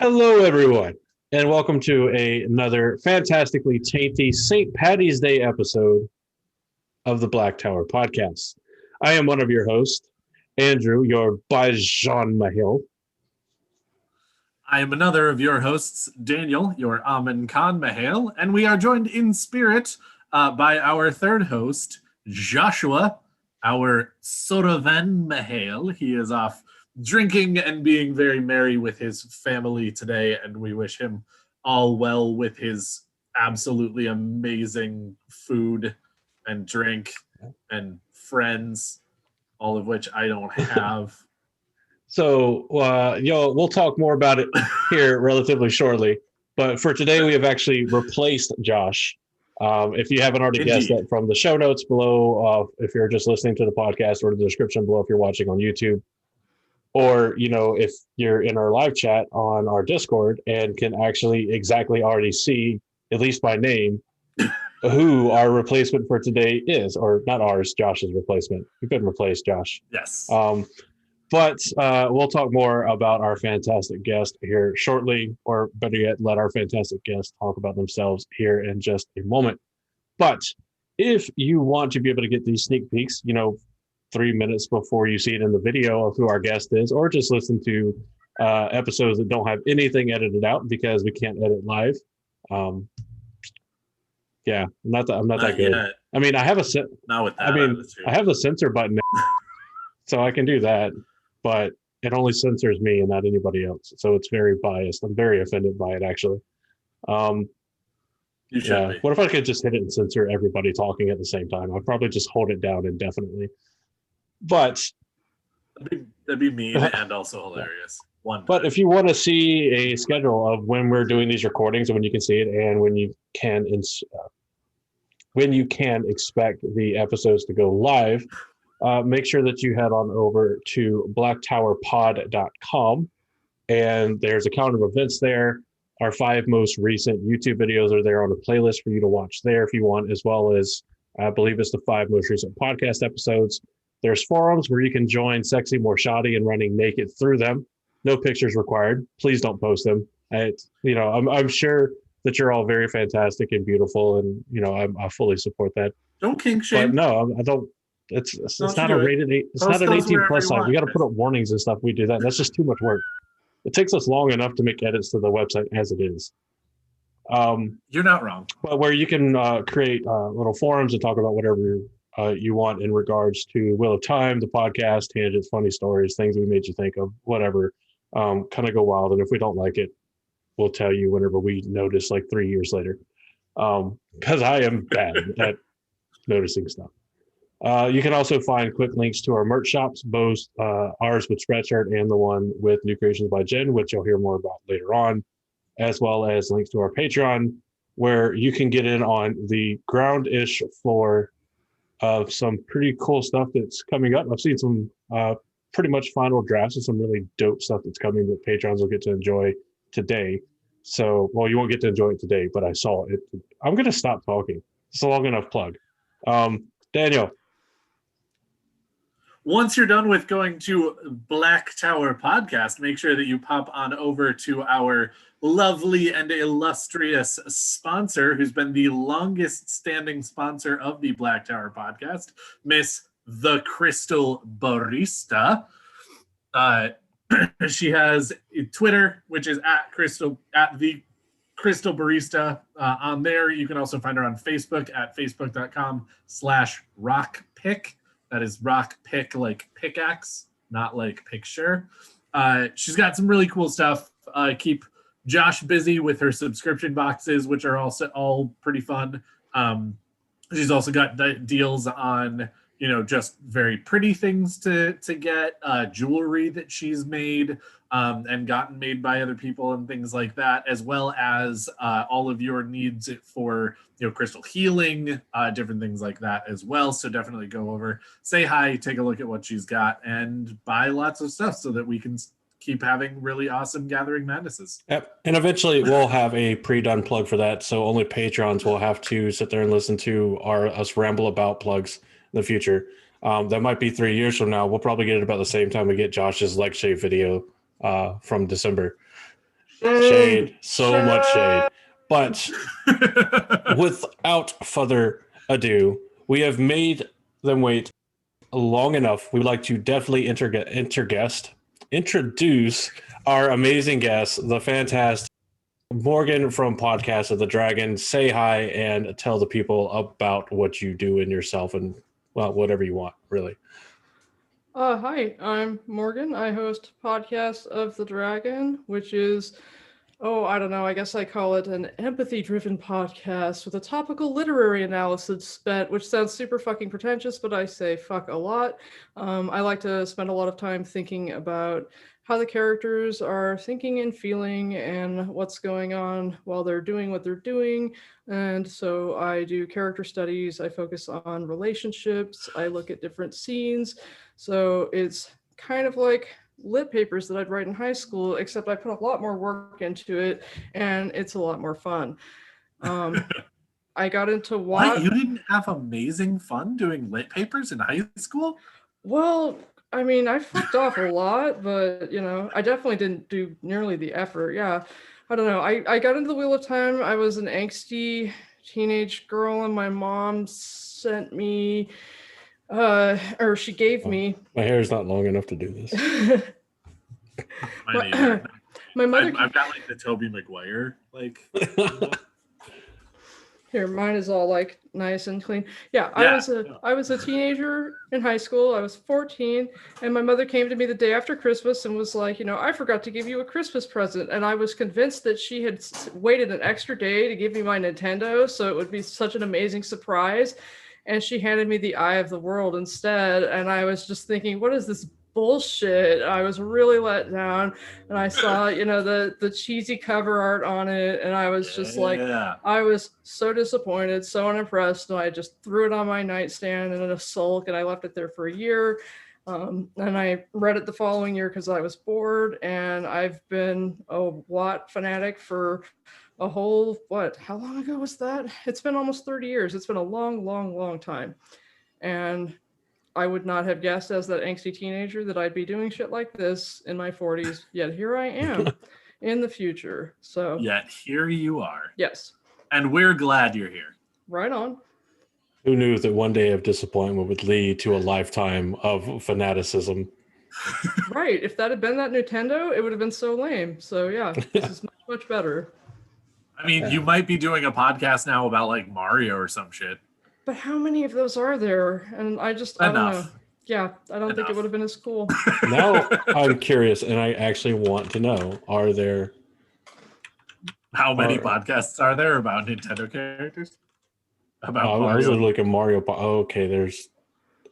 Hello, everyone, and welcome to another fantastically tainty St. Patty's Day episode of the Black Tower Podcast. I am one of your hosts, Andrew, your Bajan Mahil. I am another of your hosts, Daniel, your Amin Khan Mahale, and we are joined in spirit by our third host, Joshua, our Soraven Mahale. He is off drinking and being very merry with his family today, and we wish him all well with his absolutely amazing food and drink and friends, all of which I don't have. So, we'll talk more about it here relatively shortly. But for today, we have actually replaced Josh. If you haven't already guessed that from the show notes below, if you're just listening to the podcast, or the description below if you're watching on YouTube, or, if you're in our live chat on our Discord and can actually exactly already see, at least by name, who our replacement for today is, or not ours, Josh's replacement. You've been replaced, Josh. Yes. But we'll talk more about our fantastic guest here shortly, or better yet, let our fantastic guest talk about themselves here in just a moment. But if you want to be able to get these sneak peeks, 3 minutes before you see it in the video of who our guest is, or just listen to episodes that don't have anything edited out because we can't edit live. I'm not that good. Yet. I mean, I have I have the censor button, so I can do that. But it only censors me and not anybody else. So it's very biased. I'm very offended by it, actually. You should be. What if I could just hit it and censor everybody talking at the same time? I'd probably just hold it down indefinitely. But that'd be mean and also hilarious. But if you want to see a schedule of when we're doing these recordings and when you can see it and when you can expect the episodes to go live, make sure that you head on over to blacktowerpod.com, and there's a calendar of events there. Our 5 most recent YouTube videos are there on a playlist for you to watch there if you want, as well as I believe it's the 5 most recent podcast episodes. There's forums where you can join Sexy More Shoddy and running naked through them. No pictures required. Please don't post them. I'm sure that you're all very fantastic and beautiful, and I fully support that. Don't kink shame. But no, I don't. It's not a rated. It's not an 18+ site. We got to put up warnings and stuff. We do that. That's just too much work. It takes us long enough to make edits to the website as it is. You're not wrong. But where you can create little forums and talk about whatever you want in regards to Wheel of Time, the podcast, tangents, funny stories, things we made you think of, whatever. Kind of go wild. And if we don't like it, we'll tell you whenever we notice, like 3 years later. Because I am bad at noticing stuff. You can also find quick links to our merch shops, both ours with Spreadshirt and the one with New Creations by Jen, which you'll hear more about later on, as well as links to our Patreon, where you can get in on the ground-ish floor of some pretty cool stuff that's coming up. I've seen some pretty much final drafts of some really dope stuff that's coming that patrons will get to enjoy today. So, well, you won't get to enjoy it today, but I saw it. I'm going to stop talking. It's a long enough plug. Daniel. Once you're done with going to Black Tower Podcast, make sure that you pop on over to our lovely and illustrious sponsor, who's been the longest standing sponsor of the Black Tower Podcast, Miss The Crystal Barista. She has Twitter, which is at the Crystal Barista. On there, you can also find her on Facebook at facebook.com/rockpick. That is rock pick, like pickaxe, not like picture. She's got some really cool stuff. Keep Josh busy with her subscription boxes, which are also all pretty fun. She's also got deals on, just very pretty things to get, jewelry that she's made and gotten made by other people and things like that, as well as all of your needs for crystal healing, different things like that as well. So definitely go over, say hi, take a look at what she's got, and buy lots of stuff so that we can keep having really awesome Gathering Madnesses. Yep. And eventually we'll have a pre-done plug for that, so only patrons will have to sit there and listen to us ramble about plugs in the future. That might be 3 years from now. We'll probably get it about the same time we get Josh's Leg Shave video from December. Shade. So much shade. But without further ado, we have made them wait long enough. We would like to definitely introduce our amazing guest, the fantastic Morgan from Podcast of the Dragon. Say hi and tell the people about what you do in yourself and, well, whatever you want, really. Hi, I'm Morgan. I host Podcast of the Dragon, which is, I don't know, I guess I call it an empathy-driven podcast with a topical literary analysis bent, which sounds super fucking pretentious, but I say fuck a lot. I like to spend a lot of time thinking about how the characters are thinking and feeling and what's going on while they're doing what they're doing. And so I do character studies, I focus on relationships, I look at different scenes. So it's kind of like lit papers that I'd write in high school, except I put a lot more work into it and it's a lot more fun. I got into what? You didn't have amazing fun doing lit papers in high school? Well, I mean, I fucked off a lot, but I definitely didn't do nearly the effort. Yeah. I don't know. I got into the Wheel of Time. I was an angsty teenage girl and my mom sent me or she gave me. My hair is not long enough to do this. My mother. I've got like the Tobey Maguire Here, mine is all like nice and clean. Yeah, I was a teenager in high school. I was 14, and my mother came to me the day after Christmas and was like, I forgot to give you a Christmas present. And I was convinced that she had waited an extra day to give me my Nintendo, so it would be such an amazing surprise. And she handed me the Eye of the World instead. And I was just thinking, what is this bullshit? I was really let down. And I saw, the cheesy cover art on it. And I was just I was so disappointed, so unimpressed. And I just threw it on my nightstand in a sulk. And I left it there for a year. And I read it the following year because I was bored. And I've been a Watt fanatic for a whole, how long ago was that? It's been almost 30 years. It's been a long, long, long time. And I would not have guessed as that angsty teenager that I'd be doing shit like this in my 40s. Yet here I am in the future. So yet here you are. Yes. And we're glad you're here. Right on. Who knew that one day of disappointment would lead to a lifetime of fanaticism? Right. If that had been that Nintendo, it would have been so lame. So yeah, this is much, much better. I mean, you might be doing a podcast now about like Mario or some shit. But how many of those are there? And I don't know. Yeah, I don't think it would have been as cool. Now I'm curious, and I actually want to know, are there... How many podcasts are there about Nintendo characters? About Mario? I was like a Mario... okay, there's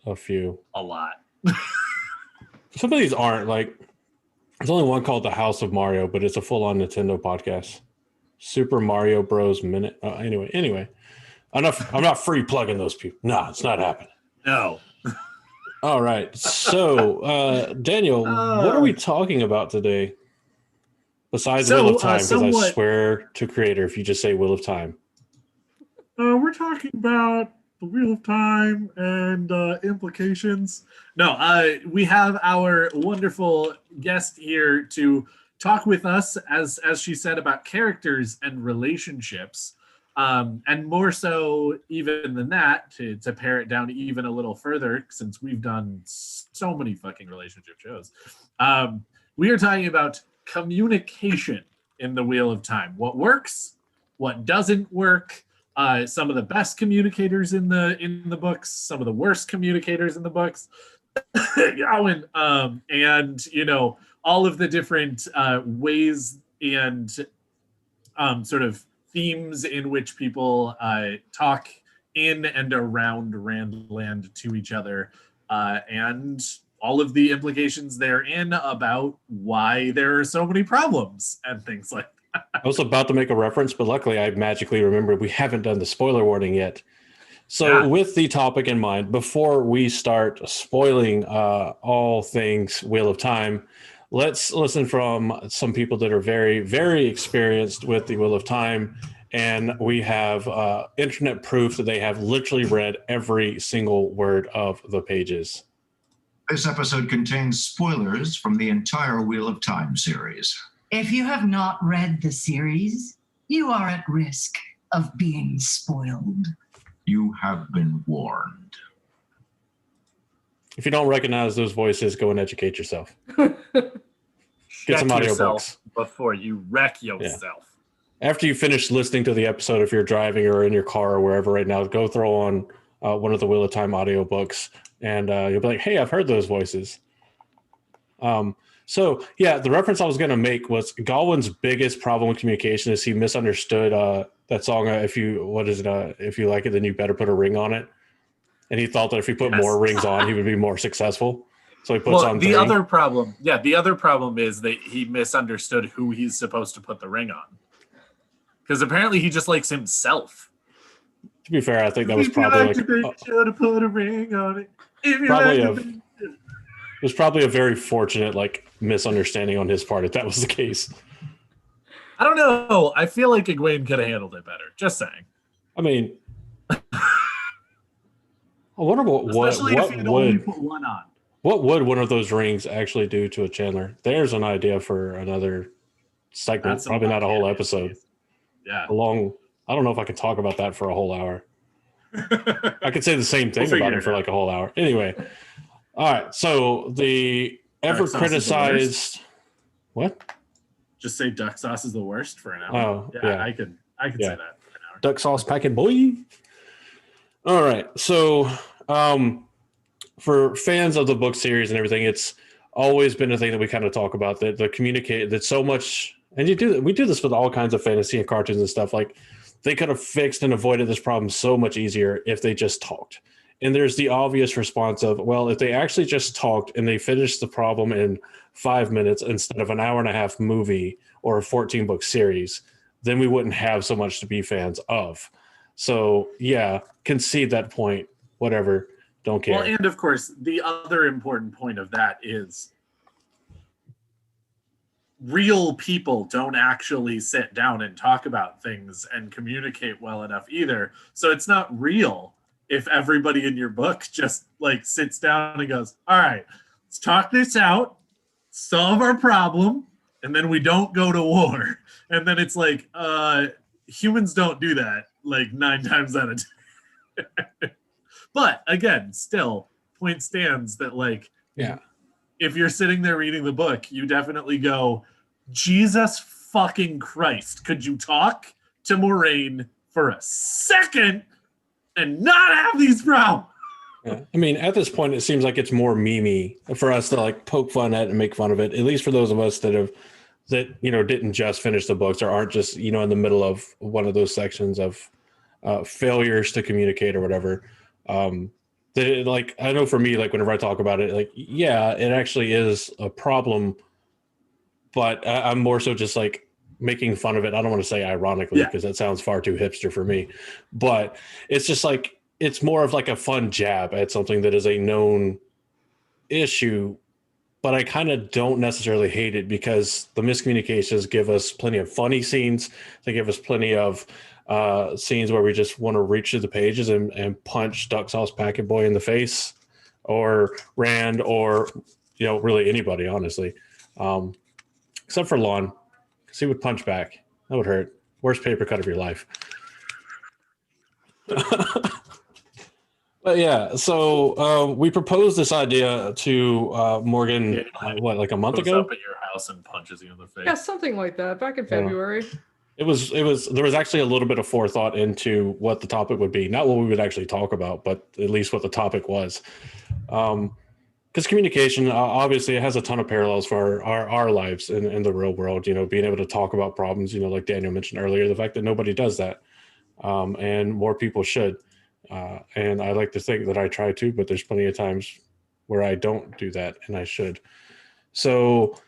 a few. A lot. Some of these aren't, like... There's only one called The House of Mario, but it's a full-on Nintendo podcast. Super Mario Bros. Minute. Anyway. Enough. I'm not free plugging those people. No, it's not happening. No. All right. So, Daniel, what are we talking about today? Besides Wheel of Time, because I swear to Creator, if you just say Wheel of Time. We're talking about the Wheel of Time and implications. No, we have our wonderful guest here to talk with us, as she said, about characters and relationships. And more so even than that, to pare it down even a little further, since we've done so many fucking relationship shows. We are talking about communication in the Wheel of Time. What works, what doesn't work, some of the best communicators in the books, some of the worst communicators in the books. And all of the different ways and sort of themes in which people talk in and around Randland to each other, and all of the implications therein about why there are so many problems and things like that. I was about to make a reference, but luckily I magically remembered we haven't done the spoiler warning yet. So with the topic in mind, before we start spoiling all things Wheel of Time, let's listen from some people that are very, very experienced with the Wheel of Time. And we have internet proof that they have literally read every single word of the pages. This episode contains spoilers from the entire Wheel of Time series. If you have not read the series, you are at risk of being spoiled. You have been warned. If you don't recognize those voices, go and educate yourself. Check some yourself audiobooks. before you wreck yourself. After you finish listening to the episode, if you're driving or in your car or wherever right now, go throw on one of the Wheel of Time audiobooks, and you'll be like, hey, I've heard those voices. So yeah, the reference I was going to make was Galwin's biggest problem with communication is he misunderstood that song. If you like it, then you better put a ring on it. And he thought that if he put more rings on, he would be more successful. So he puts on the 3. other problem is that he misunderstood who he's supposed to put the ring on. Because apparently he just likes himself. To be fair, I think that was probably should have put a ring on it. It was probably a very fortunate misunderstanding on his part if that was the case. I don't know. I feel like Egwene could have handled it better. Just saying. I mean, I wonder Especially if you'd only put one on. What would one of those rings actually do to a Chandler? There's an idea for another segment. That's probably not a whole episode. Yeah. I don't know if I can talk about that for a whole hour. I could say the same thing about it for a whole hour. Anyway. All right. So the ever criticized what? Just say duck sauce is the worst for an hour. Oh, yeah. I could say that for an hour. Duck sauce packet boy. All right. So for fans of the book series and everything, it's always been a thing that we kind of talk about, that the communicate that so much, and we do this with all kinds of fantasy and cartoons and stuff. Like, they could have fixed and avoided this problem so much easier if they just talked. And there's the obvious response of, well, if they actually just talked and they finished the problem in 5 minutes instead of an hour and a half movie or a 14-book series, then we wouldn't have so much to be fans of. So yeah, concede that point, whatever, don't care. Well, and of course, the other important point of that is real people don't actually sit down and talk about things and communicate well enough either. So it's not real if everybody in your book just sits down and goes, all right, let's talk this out, solve our problem, and then we don't go to war. And then it's humans don't do that 9 times out of 10. But again, still, point stands that if you're sitting there reading the book, you definitely go, Jesus fucking Christ, could you talk to Moraine for a second and not have these problems? Yeah. I mean, at this point, it seems like it's more meme-y for us to poke fun at and make fun of it. At least for those of us that didn't just finish the books or aren't just in the middle of one of those sections of failures to communicate or whatever. I know for me, whenever I talk about it, yeah, it actually is a problem, but I'm more so just making fun of it. I don't want to say ironically because that sounds far too hipster for me, but it's just it's more of a fun jab at something that is a known issue, but I kind of don't necessarily hate it because the miscommunications give us plenty of funny scenes. They give us plenty of scenes where we just want to reach through the pages and punch Duck Sauce Packet Boy in the face, or Rand, or really anybody, honestly, except for Lon, because he would punch back. That would hurt. Worst paper cut of your life. But yeah, so we proposed this idea to Morgan a month ago? Up at your house and punches you in the face. Yeah, something like that. Back in February. It was there was actually a little bit of forethought into what the topic would be, not what we would actually talk about, but at least what the topic was. Because communication, obviously, it has a ton of parallels for our lives in the real world. Being able to talk about problems. Like Daniel mentioned earlier, the fact that nobody does that, and more people should. And I like to think that I try to, but there's plenty of times where I don't do that, and I should. So,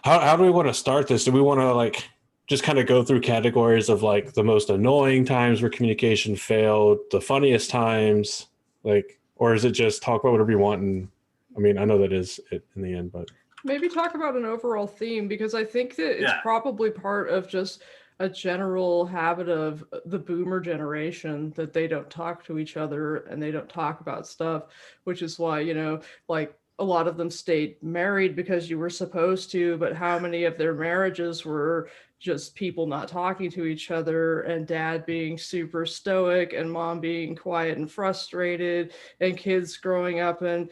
how do we want to start this? Do we want to just kind of go through categories of the most annoying times where communication failed, the funniest times, or is it just talk about whatever you want? And I mean, I know that is it in the end, but maybe talk about an overall theme, because I think that it's probably part of just a general habit of the boomer generation that they don't talk to each other and they don't talk about stuff, which is why, a lot of them stayed married because you were supposed to, but how many of their marriages were just people not talking to each other, and dad being super stoic and mom being quiet and frustrated, and kids growing up in,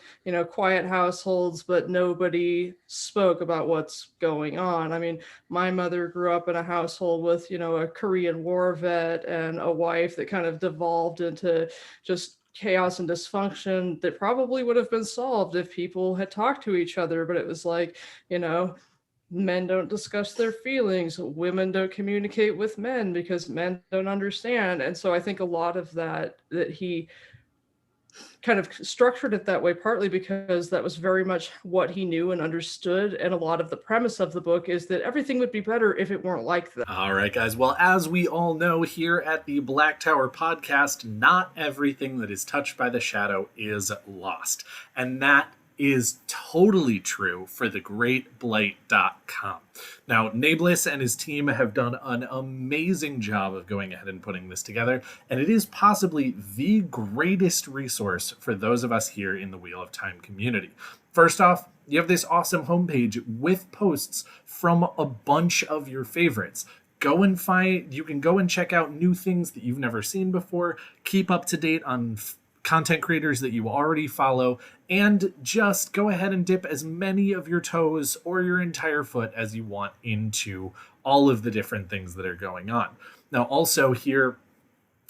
quiet households, but nobody spoke about what's going on. I mean, my mother grew up in a household with, a Korean War vet and a wife that kind of devolved into just chaos and dysfunction that probably would have been solved if people had talked to each other. But it was like, men don't discuss their feelings, women don't communicate with men because men don't understand. And so I think a lot of that he kind of structured it that way, partly because that was very much what he knew and understood. And a lot of the premise of the book is that everything would be better if it weren't like that. All right, guys. Well, as we all know here at the Black Tower podcast, not everything that is touched by the shadow is lost. And that is totally true for thegreatblight.com. Now, Nablus and his team have done an amazing job of going ahead and putting this together, and it is possibly the greatest resource for those of us here in the Wheel of Time community. First off, you have this awesome homepage with posts from a bunch of your favorites. You can go and check out new things that you've never seen before, keep up to date on content creators that you already follow, and just go ahead and dip as many of your toes or your entire foot as you want into all of the different things that are going on. Now, also here,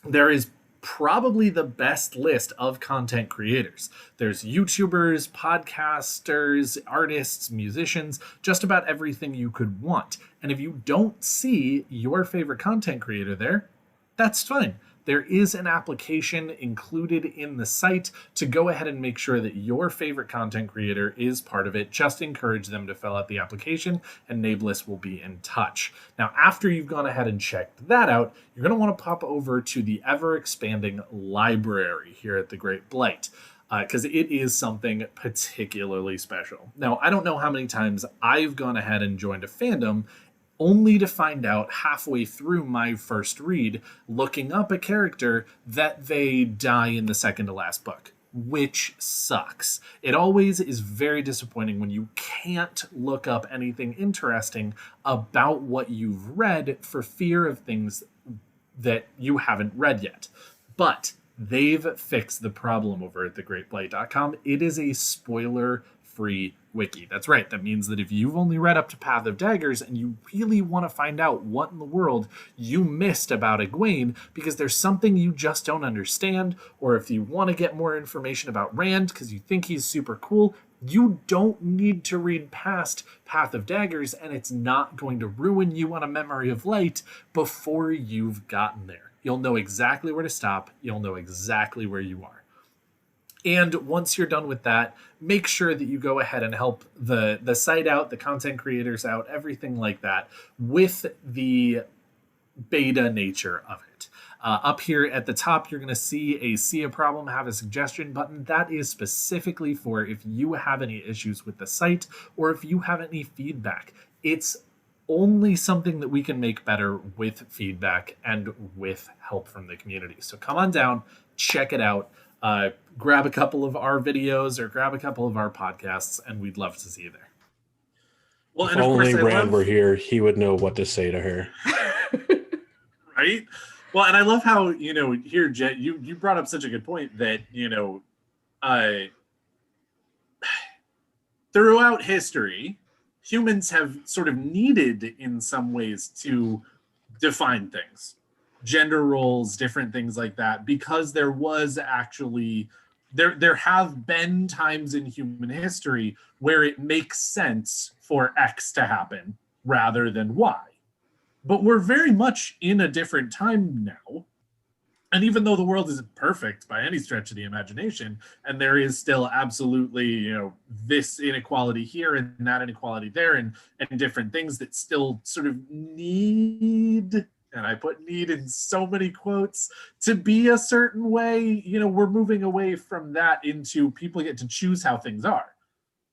there is probably the best list of content creators. There's YouTubers, podcasters, artists, musicians, just about everything you could want. And if you don't see your favorite content creator there, that's fine. There is an application included in the site to go ahead and make sure that your favorite content creator is part of it. Just encourage them to fill out the application, and Nablus will be in touch. Now, after you've gone ahead and checked that out, you're going to want to pop over to the ever-expanding library here at the Great Blight, because it is something particularly special. Now, I don't know how many times I've gone ahead and joined a fandom only to find out halfway through my first read, looking up a character, that they die in the second to last book, which sucks. It always is very disappointing when you can't look up anything interesting about what you've read for fear of things that you haven't read yet. But they've fixed the problem over at thegreatblight.com. It is a spoiler-free wiki. That's right. That means that if you've only read up to Path of Daggers and you really want to find out what in the world you missed about Egwene because there's something you just don't understand, or if you want to get more information about Rand because you think he's super cool, you don't need to read past Path of Daggers, and it's not going to ruin you on a Memory of Light before you've gotten there. You'll know exactly where to stop. You'll know exactly where you are. And once you're done with that, make sure that you go ahead and help the site out, the content creators out, everything like that, with the beta nature of it. Up here at the top, you're going to see a problem, have a suggestion button. That is specifically for if you have any issues with the site or if you have any feedback. It's only something that we can make better with feedback and with help from the community. So come on down, check it out. Grab a couple of our videos or grab a couple of our podcasts, and we'd love to see you there. Well, If and of only course, Rand were here, he would know what to say to her. Right? Well, and I love how, here, Jet, you brought up such a good point that, throughout history, humans have sort of needed in some ways to define things. Gender roles, different things like that, because there was actually there have been times in human history where it makes sense for X to happen rather than Y. But we're very much in a different time now. And even though the world isn't perfect by any stretch of the imagination, and there is still absolutely, this inequality here and that inequality there, and different things that still sort of need, and I put need in so many quotes, to be a certain way, we're moving away from that into people get to choose how things are.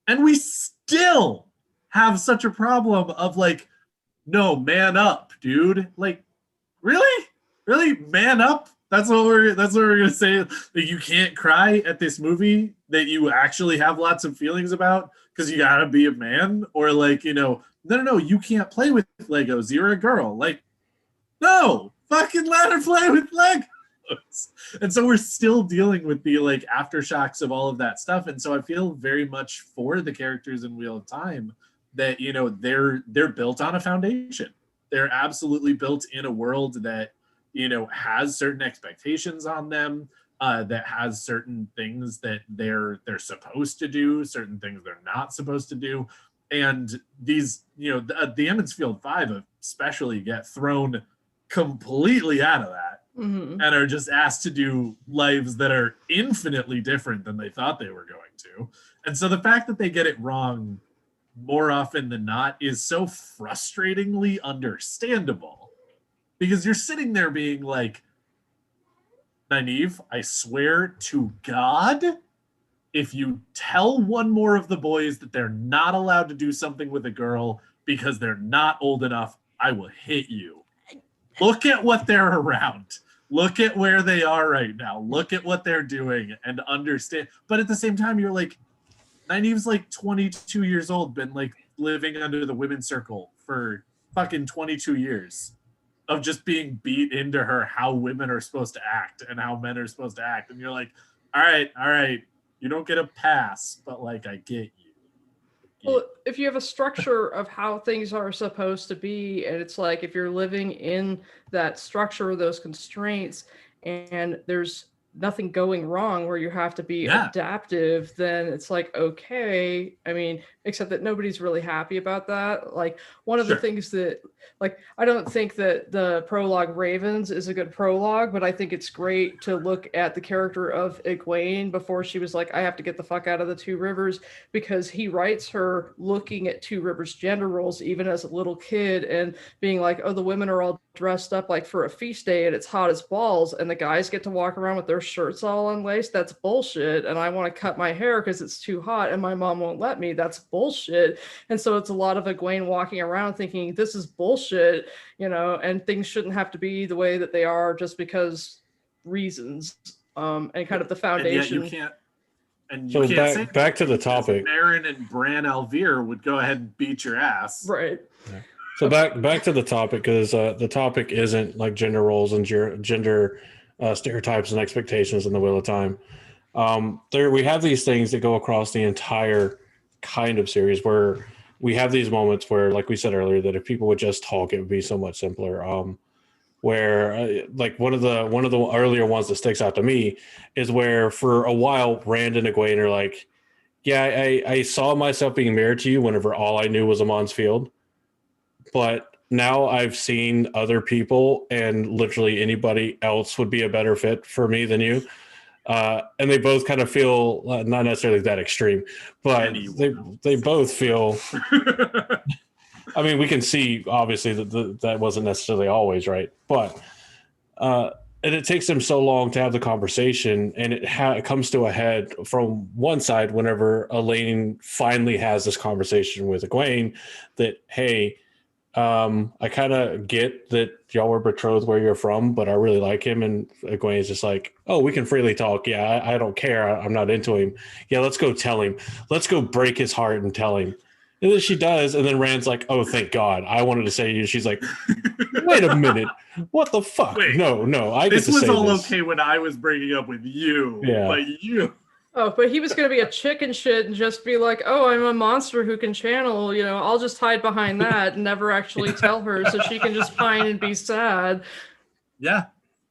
And we still have such a problem of no, man up, dude. Really? Man up? That's what we're gonna say. Like, you can't cry at this movie that you actually have lots of feelings about because you gotta be a man, or like, no, you can't play with Legos. You're a girl. Like, no, fucking let her play with Legos. And so we're still dealing with the like aftershocks of all of that stuff. And so I feel very much for the characters in Wheel of Time that they're built on a foundation. They're absolutely built in a world that has certain expectations on them, that has certain things that they're supposed to do, certain things they're not supposed to do. And these, the Emmons Field Five especially get thrown completely out of that, and are just asked to do lives that are infinitely different than they thought they were going to. And so the fact that they get it wrong more often than not is so frustratingly understandable. Because you're sitting there being like, Nynaeve, I swear to God, if you tell one more of the boys that they're not allowed to do something with a girl because they're not old enough, I will hit you. Look at what they're around. Look at where they are right now. Look at what they're doing and understand. But at the same time, you're like, Nynaeve's like 22 years old, been like living under the women's circle for fucking 22 years. Of just being beat into her how women are supposed to act and how men are supposed to act. And you're like, all right, you don't get a pass, but like, I get you. Well, if you have a structure of how things are supposed to be, and it's like if you're living in that structure, those constraints, and there's nothing going wrong where you have to be adaptive, then it's like, okay. I mean, except that nobody's really happy about that. Like, one of the things that, like, I don't think that the prologue Ravens is a good prologue, but I think it's great to look at the character of Egwene before she was like, I have to get the fuck out of the Two Rivers, because he writes her looking at Two Rivers gender roles even as a little kid and being like, oh, the women are all dressed up like for a feast day and it's hot as balls, and the guys get to walk around with their shirts all unlaced. That's bullshit. And I want to cut my hair because it's too hot and my mom won't let me. That's bullshit. And so it's a lot of Egwene walking around thinking this is bullshit, and things shouldn't have to be the way that they are just because reasons, and kind of the foundation. And you can't say back to the topic. Marin and Bran Alvear would go ahead and beat your ass. Right. Yeah. So back to the topic, because the topic isn't like gender roles and gender stereotypes and expectations in the Wheel of Time. We have these things that go across the entire kind of series where we have these moments where, like we said earlier, that if people would just talk, it would be so much simpler. Where like one of the earlier ones that sticks out to me is where for a while Rand and Egwene are like, yeah, I saw myself being married to you whenever all I knew was Amon's Field. But now I've seen other people, and literally anybody else would be a better fit for me than you. And they both kind of feel not necessarily that extreme, but they both feel. I mean, we can see obviously that wasn't necessarily always right, but and it takes them so long to have the conversation, and it comes to a head from one side whenever Elaine finally has this conversation with Egwene that, hey, I kind of get that y'all were betrothed where you're from, but I really like him. And Egwene is just like, oh, we can freely talk. Yeah, I don't care. I'm not into him. Yeah, let's go tell him. Let's go break his heart and tell him. And then she does. And then Rand's like, oh, thank God. I wanted to say to you. She's like, wait a minute. What the fuck? Wait, no. I get to say this. This was all okay when I was breaking up with you. Yeah. But you... Oh, but he was going to be a chicken shit and just be like, oh, I'm a monster who can channel, I'll just hide behind that and never actually tell her so she can just pine and be sad. Yeah.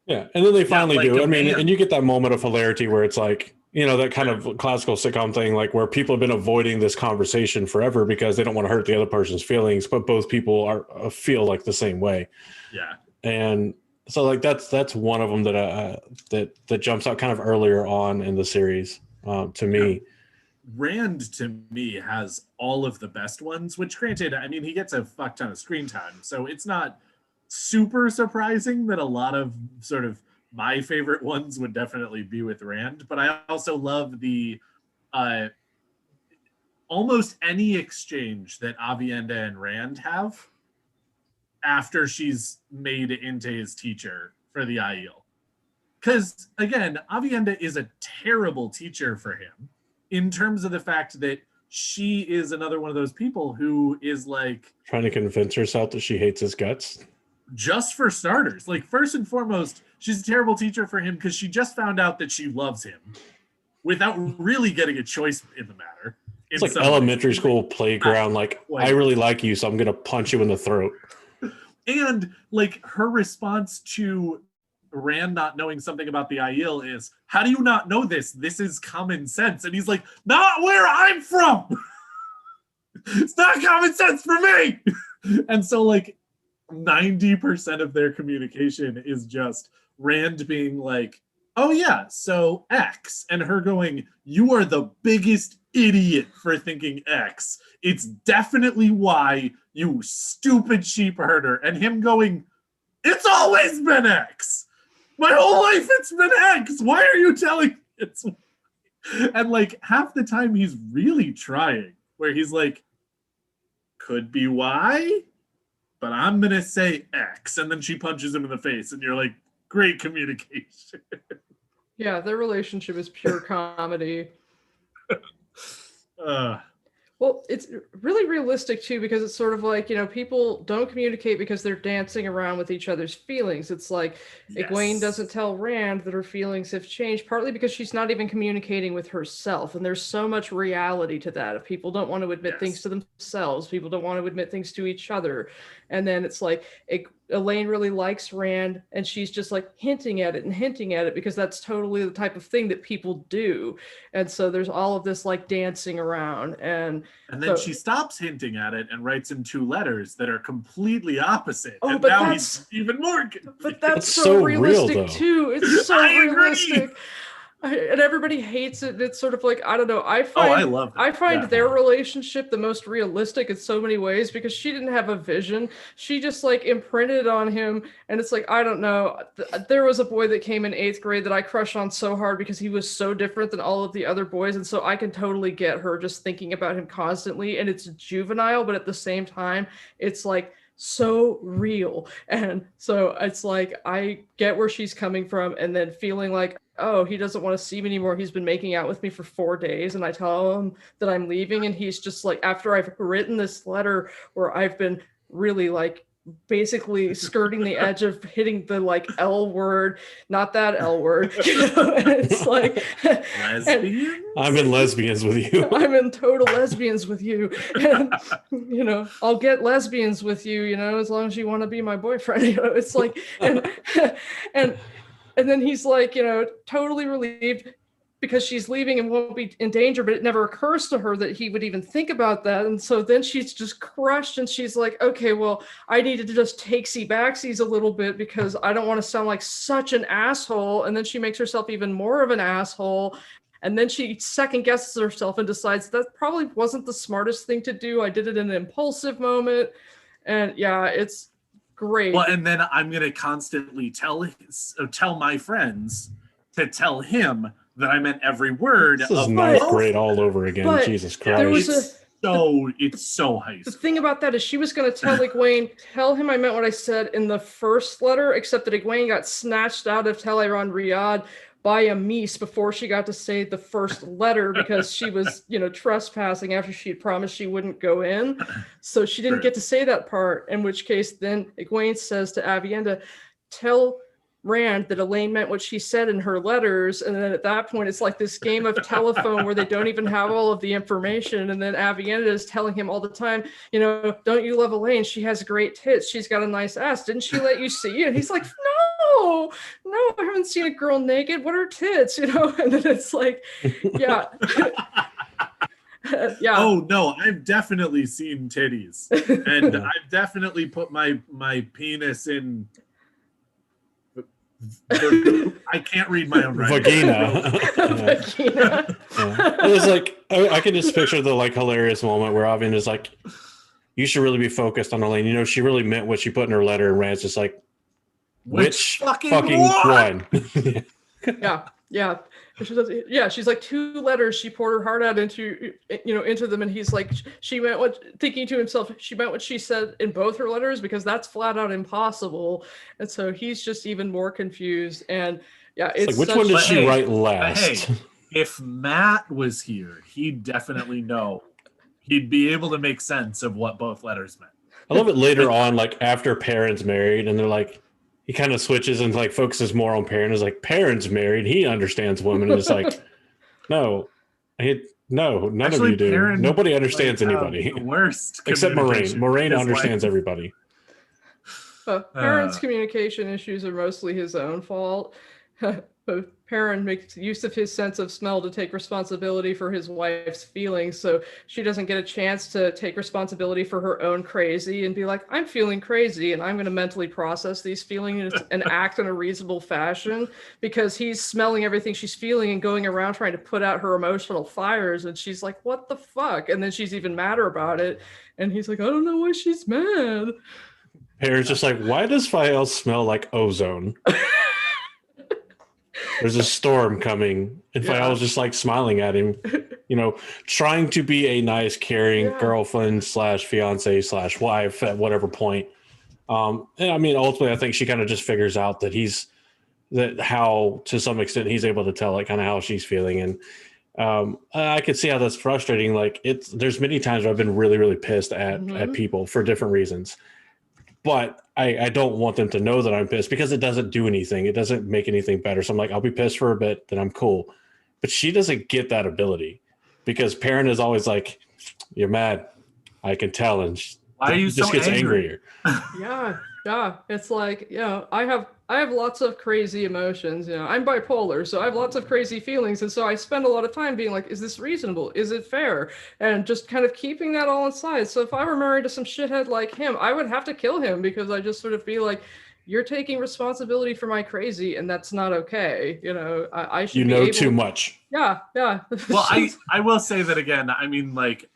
Yeah. And then they finally do. I mean, man. and you get that moment of hilarity where it's like, that kind of classical sitcom thing, like where people have been avoiding this conversation forever because they don't want to hurt the other person's feelings, but both people feel like the same way. Yeah. And so like that's one of them that jumps out kind of earlier on in the series. To me, Rand to me has all of the best ones, which granted, I mean, he gets a fuck ton of screen time, so it's not super surprising that a lot of sort of my favorite ones would definitely be with Rand. But I also love the almost any exchange that Aviendha and Rand have after she's made into his teacher for the Aiel. because again, Avienda is a terrible teacher for him in terms of the fact that she is another one of those people who is like trying to convince herself that she hates his guts. Just for starters, like first and foremost, she's a terrible teacher for him because she just found out that she loves him without really getting a choice in the matter. It's like elementary school playground. Like, I really like you, so I'm going to punch you in the throat. And like her response to Rand not knowing something about the Aiel is, how do you not know this? This is common sense. And he's like, not where I'm from. It's not common sense for me. And so like 90% of their communication is just Rand being like, oh yeah, so X, and her going, you are the biggest idiot for thinking X. It's definitely Y, you stupid sheep herder. And him going, it's always been X. My whole life it's been X. Why are you telling me it's Y? And like half the time he's really trying, where he's like, could be Y, but I'm going to say X. And then she punches him in the face, and you're like, great communication. Yeah, their relationship is pure comedy. Well, it's really realistic too, because it's sort of like, you know, people don't communicate because they're dancing around with each other's feelings. It's like Egwene doesn't tell Rand that her feelings have changed, partly because she's not even communicating with herself. And there's so much reality to that. If people don't want to admit things to themselves, people don't want to admit things to each other. And then it's like Elaine really likes Rand, and she's just like hinting at it because that's totally the type of thing that people do. And so there's all of this like dancing around, and then she stops hinting at it and writes him 2 letters that are completely opposite. Oh, and but now that's he's even more confused. But that's so realistic real, too. It's so realistic. Agree. And everybody hates it. It's sort of like, I don't know. I love it. I find their relationship the most realistic in so many ways, because she didn't have a vision. She just like imprinted on him. And it's like, I don't know. There was a boy that came in 8th grade that I crushed on so hard because he was so different than all of the other boys. And so I can totally get her just thinking about him constantly. And it's juvenile, but at the same time, it's like so real. And so it's like, I get where she's coming from, and then feeling like, oh, he doesn't want to see me anymore. He's been making out with me for 4 days, and I tell him that I'm leaving, and he's just like, after I've written this letter where I've been really like basically skirting the edge of hitting the like L word, not that L word, you know, and it's like lesbians? I'm in lesbians with you. I'm in total lesbians with you. And you know, I'll get lesbians with you, you know, as long as you want to be my boyfriend. You know, it's like, and then he's like, you know, totally relieved because she's leaving and won't be in danger, but it never occurs to her that he would even think about that. And so then she's just crushed, and she's like, okay, well, I needed to just takesy backsies a little bit because I don't want to sound like such an asshole. And then she makes herself even more of an asshole. And then she second guesses herself and decides that probably wasn't the smartest thing to do. I did it in an impulsive moment. And yeah, it's great. Well, and then I'm going to constantly tell my friends to tell him that I meant every word. This is 9th grade all over again. Jesus Christ. It's so high school. The thing about that is she was going to tell Egwene, tell him I meant what I said in the first letter, except that Egwene got snatched out of Talleyrand Riyadh by a Mies before she got to say the first letter, because she was, you know, trespassing after she had promised she wouldn't go in. So she didn't get to say that part, in which case then Egwene says to Avienda, tell Rand that Elaine meant what she said in her letters. And then at that point, it's like this game of telephone where they don't even have all of the information. And then Avienda is telling him all the time, you know, don't you love Elaine? She has great tits. She's got a nice ass. Didn't she let you see it? And he's like, no, I haven't seen a girl naked. What are tits? You know? And then it's like, yeah. Yeah. Oh no, I've definitely seen titties. And I've definitely put my penis in... I can't read my own writing. Vagina. Vagina. Yeah. It was like, I can just picture the like hilarious moment where Avian is like, you should really be focused on Elaine. You know, she really meant what she put in her letter. And Rand's just like, which fucking one? Yeah. Yeah. She does, yeah, she's like 2 letters. She poured her heart out into, into them. And he's like, she meant what, thinking to himself, she meant what she said in both her letters, because that's flat out impossible. And so he's just even more confused. And yeah, It's it's like, which one did But she hey, write but last? hey, if Matt was here, he'd definitely know. He'd be able to make sense of what both letters meant. I love it later on, like after Perrin's married, and they're like, he kind of switches and like focuses more on Perrin. Is like, Perrin's married, he understands women. And it's like, no, none of Actually, you do. Perrin Nobody understands might have anybody the worst except Moraine. communication Moraine with his understands wife. everybody. Perrin's communication issues are mostly his own fault. But Perrin makes use of his sense of smell to take responsibility for his wife's feelings, so she doesn't get a chance to take responsibility for her own crazy and be like, I'm feeling crazy and I'm going to mentally process these feelings and act in a reasonable fashion, because he's smelling everything she's feeling and going around trying to put out her emotional fires, and she's like, what the fuck? And then she's even madder about it, and he's like, I don't know why she's mad. Perrin's just like, why does Fael smell like ozone? There's a storm coming, and Fael's just like smiling at him, trying to be a nice, caring girlfriend / fiance / wife at whatever point. And I mean, ultimately, I think she kind of just figures out that how, to some extent, he's able to tell like kind of how she's feeling, and I could see how that's frustrating. Like there's many times where I've been really, really pissed at people for different reasons. But I don't want them to know that I'm pissed, because it doesn't do anything. It doesn't make anything better. So I'm like, I'll be pissed for a bit, then I'm cool. But she doesn't get that ability, because Perrin is always like, you're mad. I can tell. And Why are you just so gets angry? angrier. Yeah. It's like, I have lots of crazy emotions. I'm bipolar, so I have lots of crazy feelings. And so I spend a lot of time being like, is this reasonable? Is it fair? And just kind of keeping that all inside. So if I were married to some shithead like him, I would have to kill him, because I just sort of feel like, you're taking responsibility for my crazy, and that's not okay. I should be able too much. Yeah. Well, I will say that again. I mean, like,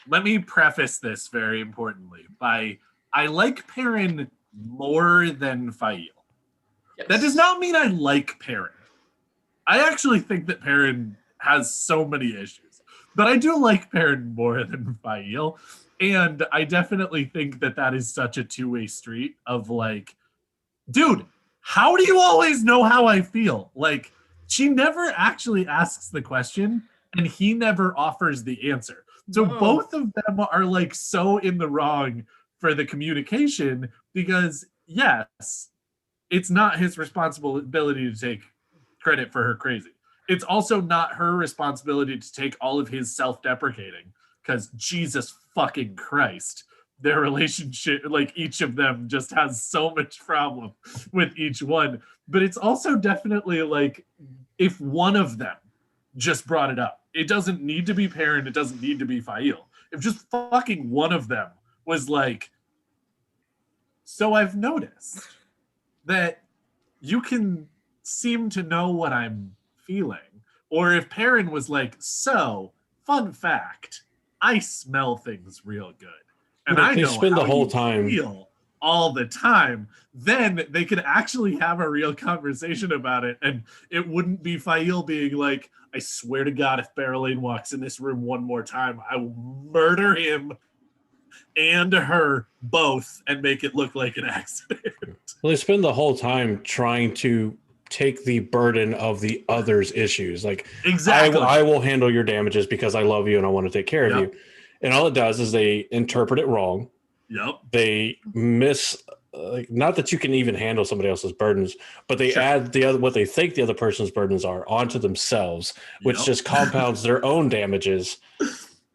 let me preface this very importantly by, I like Perrin more than Fael. Yes. That does not mean I like Perrin. I actually think that Perrin has so many issues, but I do like Perrin more than Fael. And I definitely think that is such a two-way street of like, dude, how do you always know how I feel? Like, she never actually asks the question, and he never offers the answer. So both of them are like so in the wrong for the communication, because yes, it's not his responsibility to take credit for her crazy. It's also not her responsibility to take all of his self-deprecating, because Jesus fucking Christ, their relationship, like each of them just has so much problem with each one. But it's also definitely like, if one of them just brought it up, it doesn't need to be Perrin, it doesn't need to be Fael. If just fucking one of them was like, so I've noticed that you can seem to know what I'm feeling. Or if Perrin was like, so, fun fact, I smell things real good. And But I they know spend how the whole you time feel all the time. Then they could actually have a real conversation about it. And it wouldn't be Fael being like, I swear to God, if Barrelane walks in this room one more time, I will murder him and her both and make it look like an accident. Well, they spend the whole time trying to take the burden of the other's issues. Like, Exactly. I will handle your damages because I love you and I want to take care of Yep. you. And all it does is they interpret it wrong. Yep. They miss, not that you can even handle somebody else's burdens, but they Sure. add what they think the other person's burdens are onto themselves, which Yep. just compounds their own damages.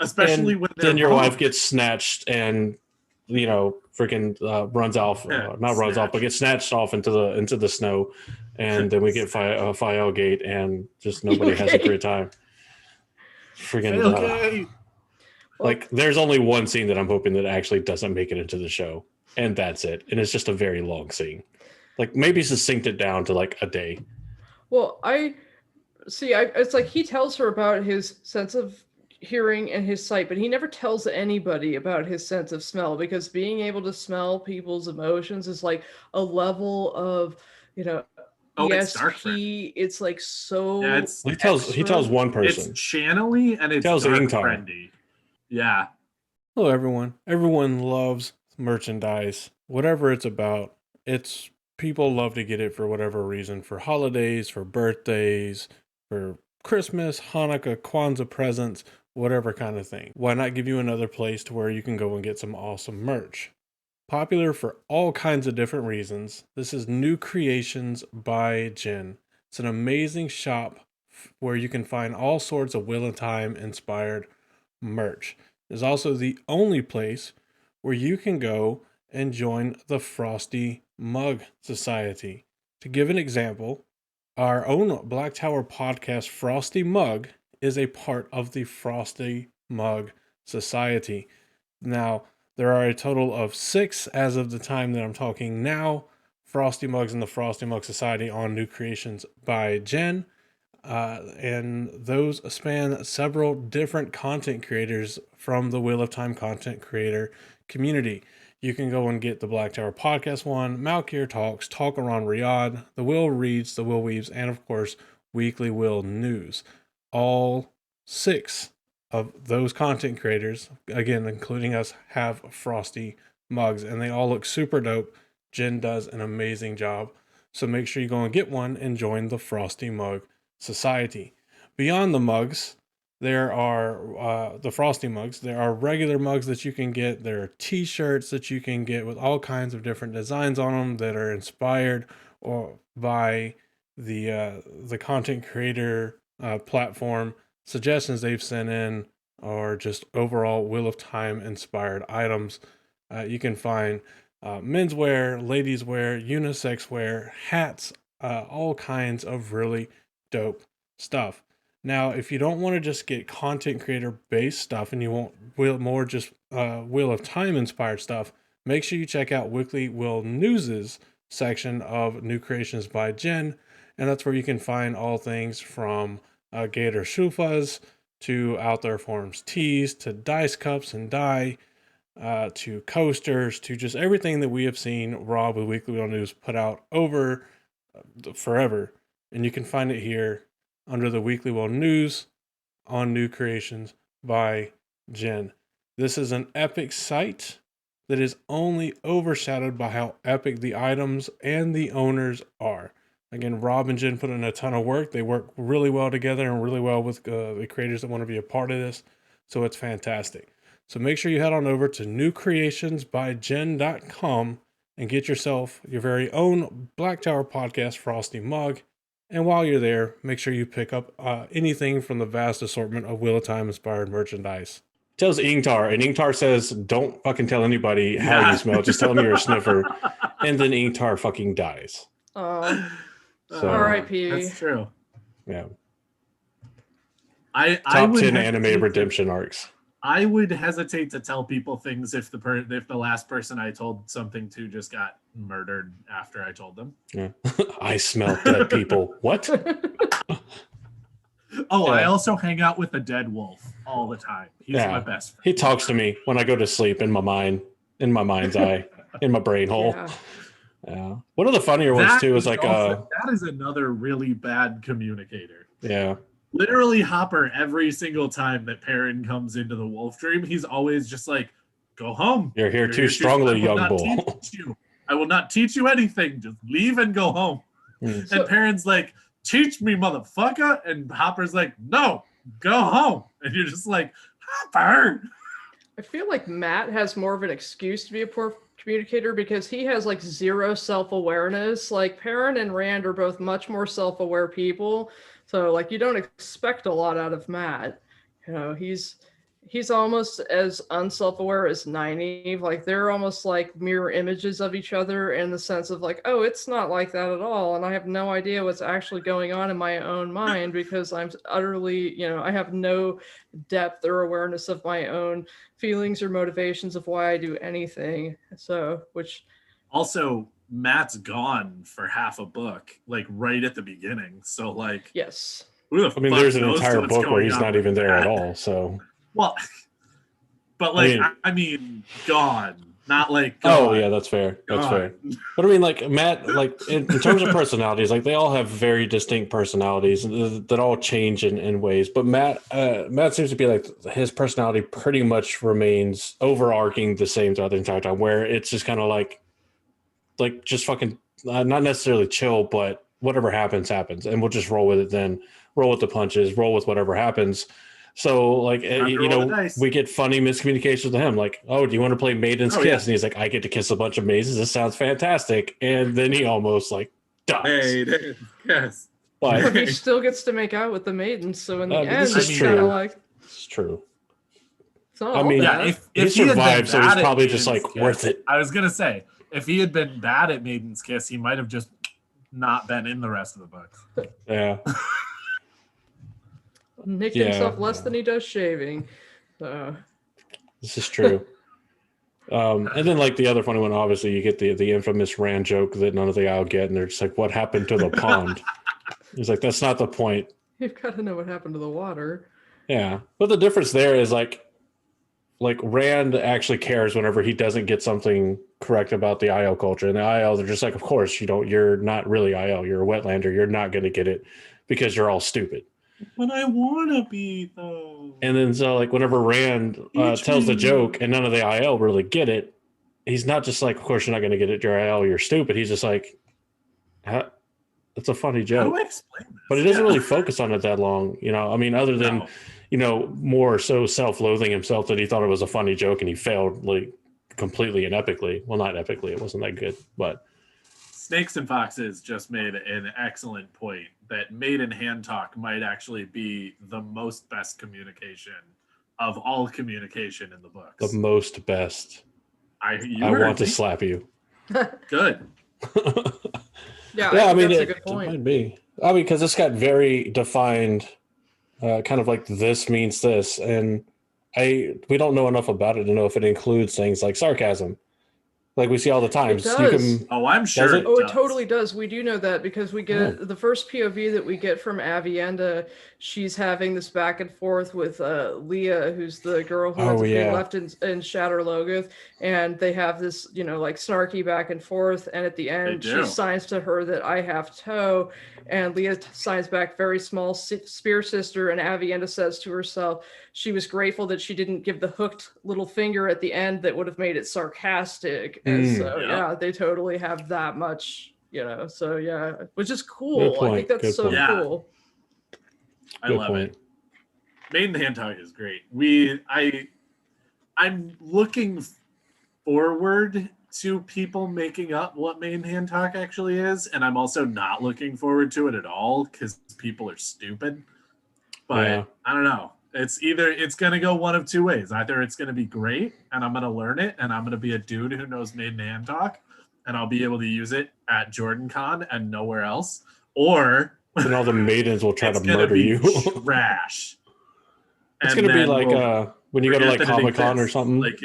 Especially And when they're then your wrong. wife gets snatched and freaking runs off, not runs off, but gets snatched off into the snow, and then we get Fael Gate, and just nobody has a great time. Freaking Okay. like, there's only one scene that I'm hoping that actually doesn't make it into the show, and that's it. And it's just a very long scene. Like, maybe succinct it down to like a day. Well, it's like he tells her about his sense of hearing and his sight, but he never tells anybody about his sense of smell, because being able to smell people's emotions is like a level of, Oh, it's dark ESP. It's like so. Yeah, it's He tells one it's person. channely and it's Tells dark Ingtar. friendly. Yeah. Hello, everyone. Everyone loves merchandise, whatever it's about. It's people love to get it for whatever reason, for holidays, for birthdays, for Christmas, Hanukkah, Kwanzaa presents, whatever kind of thing. Why not give you another place to where you can go and get some awesome merch? Popular for all kinds of different reasons, this is New Creations by Jen. It's an amazing shop where you can find all sorts of Wheel of Time inspired merch. It's also the only place where you can go and join the Frosty Mug Society. To give an example, our own Black Tower podcast, Frosty Mug, is a part of the Frosty Mug Society. Now, there are a total of 6 as of the time that I'm talking now, Frosty Mugs in the Frosty Mug Society on New Creations by Jen. And those span several different content creators from the Wheel of Time content creator community. You can go and get the Black Tower podcast one, Malkir Talks, Talk Around Riyadh, the Will Reads, the Will Weaves, and of course, Weekly Will News. All 6 of those content creators, again, including us, have Frosty mugs, and they all look super dope. Jen does an amazing job. So make sure you go and get one and join the Frosty Mug Society. Beyond the mugs, there are the Frosty mugs. There are regular mugs that you can get. There are t-shirts that you can get with all kinds of different designs on them that are inspired or by the content creator platform suggestions they've sent in, or just overall Wheel of Time inspired items. You can find menswear, ladies wear, unisex wear, hats, all kinds of really dope stuff. Now, if you don't want to just get content creator based stuff and you want more just Wheel of Time inspired stuff, make sure you check out Weekly Will News's section of New Creations by Jen, and that's where you can find all things from Gator Shufas to Out There Forums tees to dice cups and die to coasters to just everything that we have seen Rob with Weekly Will News put out over forever. And you can find it here under the Weekly Will News on New Creations by Jen. This is an epic site that is only overshadowed by how epic the items and the owners are. Again, Rob and Jen put in a ton of work. They work really well together and really well with the creators that want to be a part of this. So it's fantastic. So make sure you head on over to newcreationsbyjen.com and get yourself your very own Black Tower podcast Frosty mug. And while you're there, make sure you pick up anything from the vast assortment of Wheel of Time inspired merchandise. Tells Ingtar, and Ingtar says, "Don't fucking tell anybody how you smell. Just tell them you're a sniffer." And then Ingtar fucking dies. Oh, So, R.I.P. That's true. Yeah. I Top would 10 hesitate animated to- redemption arcs. I would hesitate to tell people things if the last person I told something to just got murdered after I told them. Yeah. I smell dead people. What? Oh, Yeah. I also hang out with a dead wolf all the time. He's Yeah. my best friend. He talks to me when I go to sleep in my mind's eye, in my brain hole. Yeah. Yeah. One of the funnier ones too is like that is another really bad communicator. yeah. Literally, Hopper, every single time that Perrin comes into the wolf dream, he's always just like, "Go home. You're here too strongly, I will young not bull." teach you. I will not teach you anything. Just leave and go home." Mm. And Perrin's like, "Teach me, motherfucker." And Hopper's like, "No, go home." And you're just like, Hopper. I feel like Matt has more of an excuse to be a poor communicator because he has like zero self-awareness. Like Perrin and Rand are both much more self-aware people. So like you don't expect a lot out of Matt. You know, he's almost as unself-aware as Nynaeve. Like they're almost like mirror images of each other in the sense of like, oh, it's not like that at all. And I have no idea what's actually going on in my own mind because I'm utterly, you know, I have no depth or awareness of my own feelings or motivations of why I do anything. So, which Also, Matt's gone for half a book, like right at the beginning. So like, yes. who the I mean, fuck there's an knows entire what's book where going he's on not with even there at Matt? all. So Well, but like, I mean, gone. not like. Go on. Yeah, that's fair. That's Go fair. on. But I mean, like Matt, like in terms of personalities, like they all have very distinct personalities that all change in ways. But Matt seems to be like his personality pretty much remains overarching the same throughout the entire time, where it's just kind of like just fucking not necessarily chill, but whatever happens, and we'll just roll with it. Then roll with the punches, roll with whatever happens. So like we get funny miscommunications with him, like, oh, do you want to play Maiden's Kiss? Yeah. And he's like, I get to kiss a bunch of maidens. This sounds fantastic. And then he almost like dies. Maiden's Kiss. But he still gets to make out with the maidens. So in the end, this is it's true. kind of like it's true. it's not I all mean, bad. if he he had been survived, so he's bad at probably just Maiden's like Kiss- worth it. I was gonna say, if he had been bad at Maiden's Kiss, he might have just not been in the rest of the books. Yeah. Nicked Yeah. himself less than he does shaving. This is true. And then like the other funny one, obviously you get the infamous Rand joke that none of the Isle get, and they're just like, what happened to the pond? He's like, that's not the point. You've got to know what happened to the water. Yeah. But the difference there is like Rand actually cares whenever he doesn't get something correct about the IL culture. And the IL, they're just like, of course, you're not really IL, you're a wetlander, you're not going to get it because you're all stupid. But I want to be, though. And then so like whenever Rand tells the joke and none of the IL really get it, he's not just like, of course you're not going to get it, you're IL, you're stupid. He's just like, it's a funny How joke. do I explain this? But he doesn't really focus on it that long, I mean, other than, more so self-loathing himself that he thought it was a funny joke and he failed like completely and epically. Well, not epically, it wasn't that good, but Snakes and Foxes just made an excellent point that maiden hand talk might actually be the most best communication of all communication in the books. the most best. I want to slap you. Good. Yeah, Yeah, I mean, that's a it good point. might be. I mean, because it's got very defined, kind of like this means this, and we don't know enough about it to know if it includes things like sarcasm, like we see all the time. It So does. Oh, I'm sure. it? Oh, it does. totally does. We do know that because we get the first POV that we get from Avienda. She's having this back and forth with Leah, who's the girl who ends up being left in Shatter Logoth, and they have this, like snarky back and forth. And at the end, she signs to her that I have toe, and Leah signs back very small spear sister. And Avienda says to herself, she was grateful that she didn't give the hooked little finger at the end that would have made it sarcastic. And so, they totally have that much, so yeah, which is cool. I think that's so cool. I love it. Maiden hand talk is great. I'm looking forward to people making up what maiden hand talk actually is, and I'm also not looking forward to it at all because people are stupid. But I don't know. It's gonna go one of two ways. Either it's gonna be great and I'm gonna learn it and I'm gonna be a dude who knows maiden hand talk and I'll be able to use it at Jordan Con and nowhere else, or then all the maidens will try to murder you. Trash. It's gonna be like when you go to like Comic-Con or something, like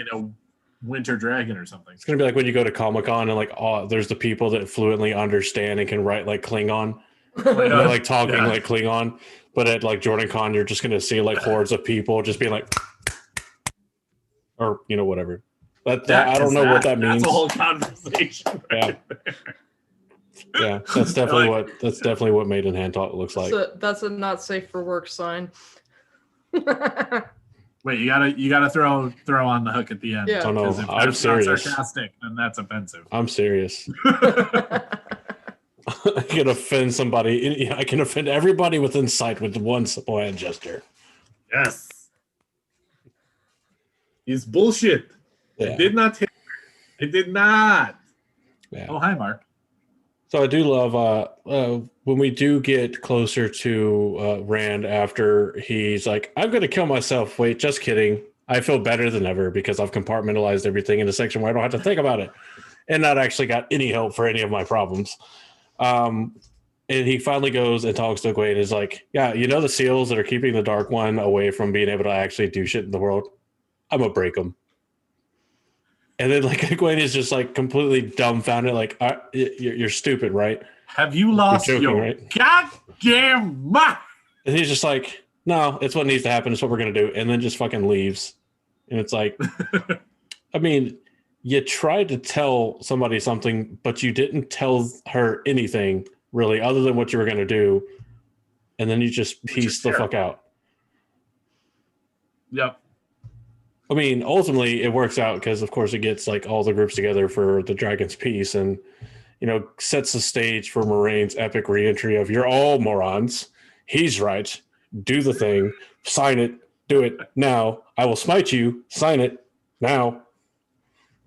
Winter Dragon or something. It's gonna be like when you go to Comic-Con and like there's the people that fluently understand and can write like Klingon. They're like talking like Klingon, but at like Jordan Con, you're just gonna see like hordes of people just being like, or whatever. But I don't know what that means. That's a whole conversation. Yeah, that's definitely what maiden hand talk looks like. So that's a not safe for work sign. Wait, you gotta throw on the hook at the end. Yeah. Oh no, If I'm that's serious. not sarcastic, then that's offensive. I'm serious. I can offend somebody. I can offend everybody within sight with one simple hand gesture. Yes. He's bullshit. Yeah. It did not hit her. It did not. Yeah. Oh, hi, Mark. So I do love when we do get closer to Rand after he's like, I'm going to kill myself. Wait, just kidding. I feel better than ever because I've compartmentalized everything in a section where I don't have to think about it and not actually got any help for any of my problems. And he finally goes and talks to Egwene and is like, yeah, the seals that are keeping the Dark One away from being able to actually do shit in the world, I'm going to break them. And then like Egwene is just like completely dumbfounded, like, you're stupid, right? Have you lost joking, your right? goddamn mind? And he's just like, no, it's what needs to happen. It's what we're going to do. And then just fucking leaves. And it's like, I mean, you tried to tell somebody something, but you didn't tell her anything really other than what you were going to do. And then you just pieced the fuck out. Yep. I mean, ultimately it works out because of course it gets like all the groups together for the Dragon's Peace and, you know, sets the stage for Moraine's epic reentry of you're all morons. He's right. Do the thing. Sign it. Do it now. I will smite you. Sign it now.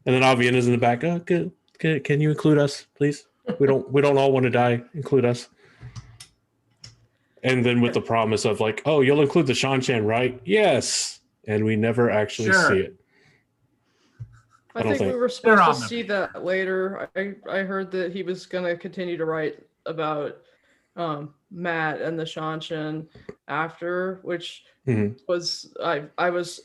And then Avian is in the back. Oh, good. Can you include us, please? We don't all want to die. Include us. And then with the promise of like, oh, you'll include the Shan-Chan, right? Yes. And we never actually see it. I think we were supposed to see that later. I heard that he was going to continue to write about Matt and the Shan-Chan after, which was I was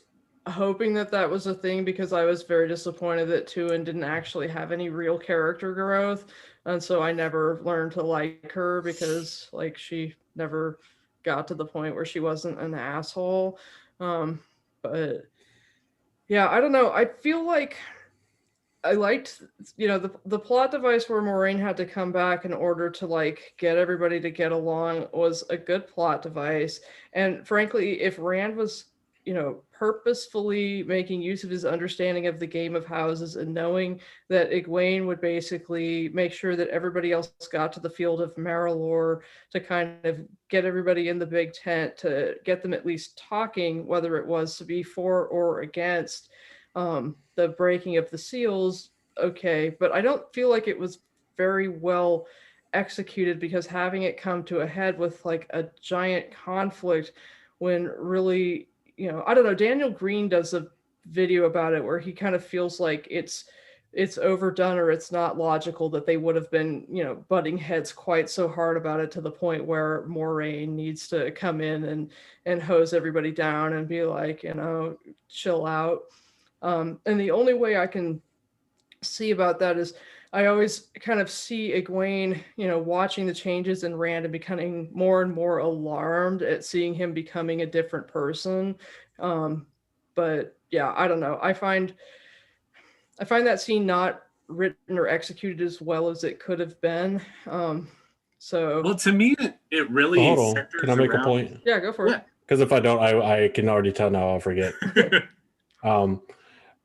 hoping that was a thing because I was very disappointed that Tuin didn't actually have any real character growth, and so I never learned to like her because like she never got to the point where she wasn't an asshole. But yeah, I don't know. I feel like I liked, you know, the plot device where Moraine had to come back in order to like get everybody to get along was a good plot device. And frankly, if Rand was, you know, purposefully making use of his understanding of the game of houses and knowing that Egwene would basically make sure that everybody else got to the field of Marilor to kind of get everybody in the big tent to get them at least talking, whether it was to be for or against the breaking of the seals, okay, but I don't feel like it was very well executed because having it come to a head with like a giant conflict when really, you know, I don't know, Daniel Green does a video about it where he kind of feels like it's overdone or it's not logical that they would have been, you know, butting heads quite so hard about it to the point where Moraine needs to come in and hose everybody down and be like, you know, chill out. And the only way I can see about that is I always kind of see Egwene, you know, watching the changes in Rand and becoming more and more alarmed at seeing him becoming a different person. But yeah, I don't know. I find that scene not written or executed as well as it could have been. So well, to me, it really hold on. Can I make a point? Yeah, go for it. Because if I don't, I can already tell now I'll forget.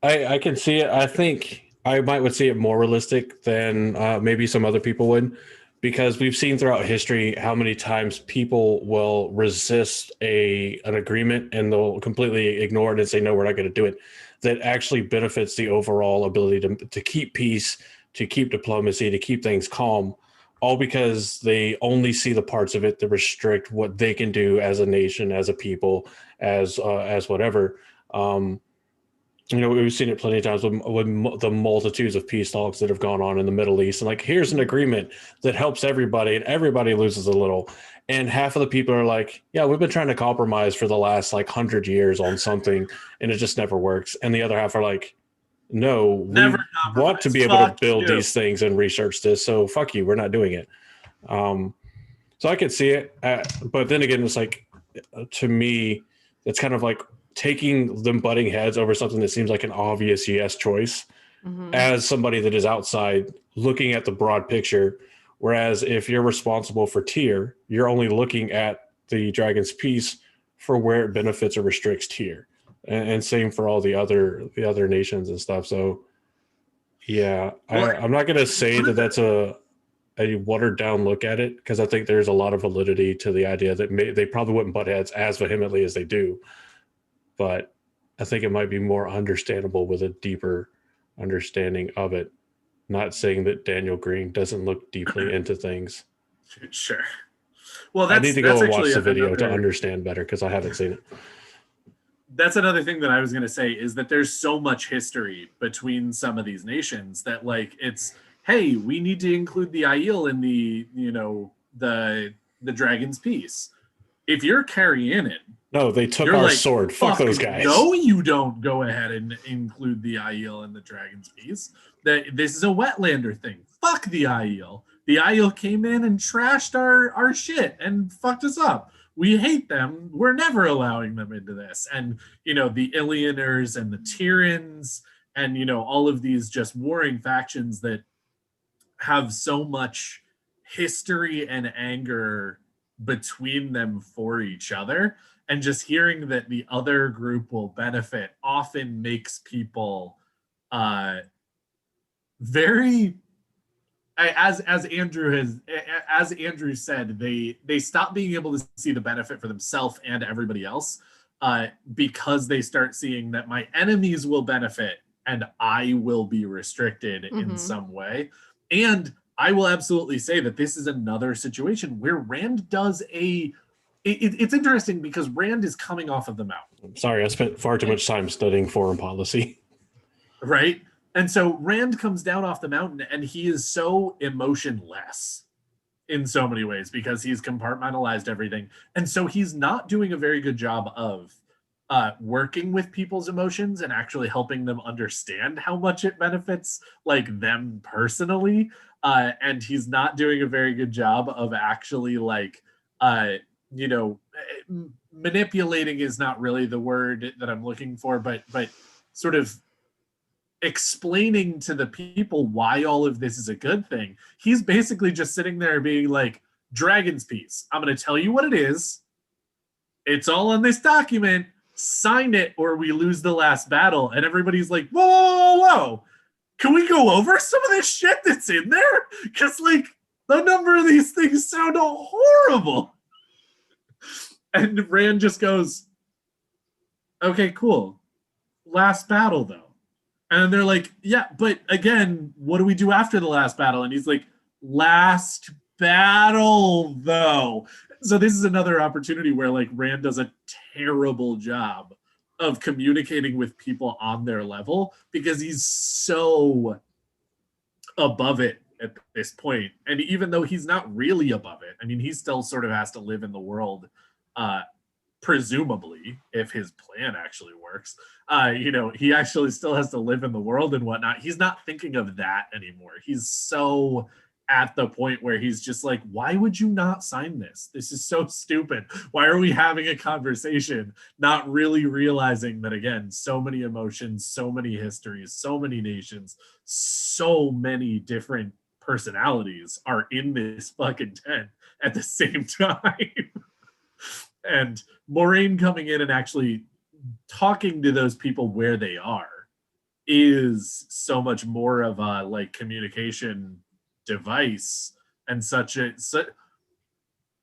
I can see it. I think I would see it more realistic than maybe some other people would, because we've seen throughout history how many times people will resist an agreement and they'll completely ignore it and say, no, we're not going to do it. That actually benefits the overall ability to keep peace, to keep diplomacy, to keep things calm, all because they only see the parts of it that restrict what they can do as a nation, as a people, as whatever. You know, we've seen it plenty of times with the multitudes of peace talks that have gone on in the Middle East. And like, here's an agreement that helps everybody and everybody loses a little. And half of the people are like, yeah, we've been trying to compromise for the last like 100 years on something and it just never works. And the other half are like, no, we want to be able to build these things and research this. So fuck you, we're not doing it. So I could see it. But then again, it's like, to me, it's kind of like taking them butting heads over something that seems like an obvious yes choice as somebody that is outside looking at the broad picture. Whereas if you're responsible for Tyr, you're only looking at the Dragon's Peace for where it benefits or restricts Tyr. And same for all the other nations and stuff. So yeah, I'm not going to say that that's a watered down look at it, because I think there's a lot of validity to the idea that they probably wouldn't butt heads as vehemently as they do. But I think it might be more understandable with a deeper understanding of it. Not saying that Daniel Green doesn't look deeply into things. Sure. Well, I need to go and watch the video to understand better, because I haven't seen it. That's another thing that I was going to say, is that there's so much history between some of these nations that, like, it's, hey, we need to include the Aiel in the, you know, the Dragon's Peace. If you're carrying it, no, they took our sword. Fuck those guys. No, you don't go ahead and include the Aiel in the Dragon's Peace. This is a Wetlander thing. Fuck the Aiel. The Aiel came in and trashed our shit and fucked us up. We hate them. We're never allowing them into this. And, you know, the Illianers and the Tyrans and all of these just warring factions that have so much history and anger between them for each other, and just hearing that the other group will benefit often makes people very, as Andrew said, they stop being able to see the benefit for themselves and everybody else, because they start seeing that my enemies will benefit and I will be restricted in some way. And I will absolutely say that this is another situation where Rand does it's interesting because Rand is coming off of the mountain. I'm sorry, I spent far too much time studying foreign policy. Right? And so Rand comes down off the mountain and he is so emotionless in so many ways because he's compartmentalized everything. And so he's not doing a very good job of working with people's emotions and actually helping them understand how much it benefits like them personally. And he's not doing a very good job of actually manipulating is not really the word that I'm looking for, but sort of explaining to the people why all of this is a good thing. He's basically just sitting there being like, Dragon's Peace, I'm going to tell you what it is. It's all on this document. Sign it or we lose the last battle. And everybody's like, whoa, whoa, whoa, whoa. Can we go over some of this shit that's in there? Because like the number of these things sound horrible. And Rand just goes, okay, cool. Last battle though. And they're like, yeah, but again, what do we do after the last battle? And he's like, last battle though. So this is another opportunity where like Rand does a terrible job of communicating with people on their level because he's so above it at this point. And even though he's not really above it, I mean, he still sort of has to live in the world, presumably, if his plan actually works. He actually still has to live in the world and whatnot. He's not thinking of that anymore. He's so at the point where he's just like, why would you not sign this? This is so stupid. Why are we having a conversation? Not really realizing that, again, so many emotions, so many histories, so many nations, so many different personalities are in this fucking tent at the same time. And Moraine coming in and actually talking to those people where they are is so much more of a like communication device and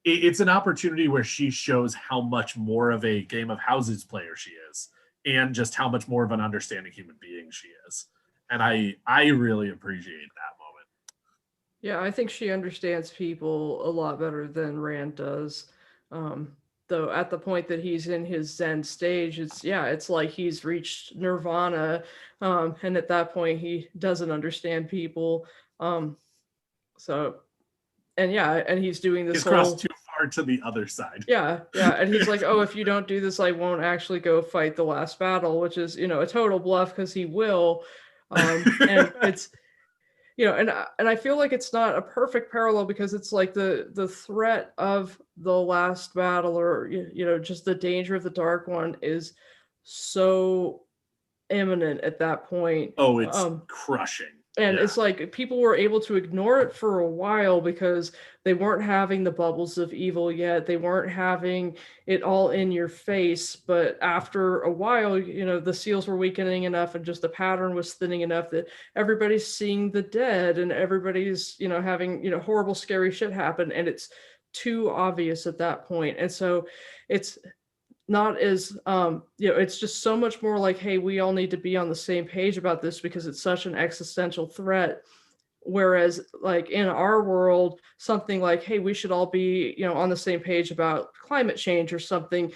it's an opportunity where she shows how much more of a Game of Houses player she is and just how much more of an understanding human being she is. And I really appreciate that moment. Yeah, I think she understands people a lot better than Rand does. Though at the point that he's in his Zen stage, it's like he's reached nirvana. And at that point he doesn't understand people. And he's doing this He's crossed too far to the other side. Yeah. And he's like, oh, if you don't do this, I won't actually go fight the last battle, which is, a total bluff because he will. And it's, and I feel like it's not a perfect parallel because it's like the threat of the last battle or, just the danger of the Dark One is so imminent at that point. Oh, it's crushing. And it's like people were able to ignore it for a while because they weren't having the bubbles of evil yet. They weren't having it all in your face. But after a while, the seals were weakening enough and just the pattern was thinning enough that everybody's seeing the dead and everybody's, having, horrible, scary shit happen. And it's too obvious at that point. And so it's not as it's just so much more like, hey, we all need to be on the same page about this because it's such an existential threat. Whereas like in our world, something like, hey, we should all be on the same page about climate change or something,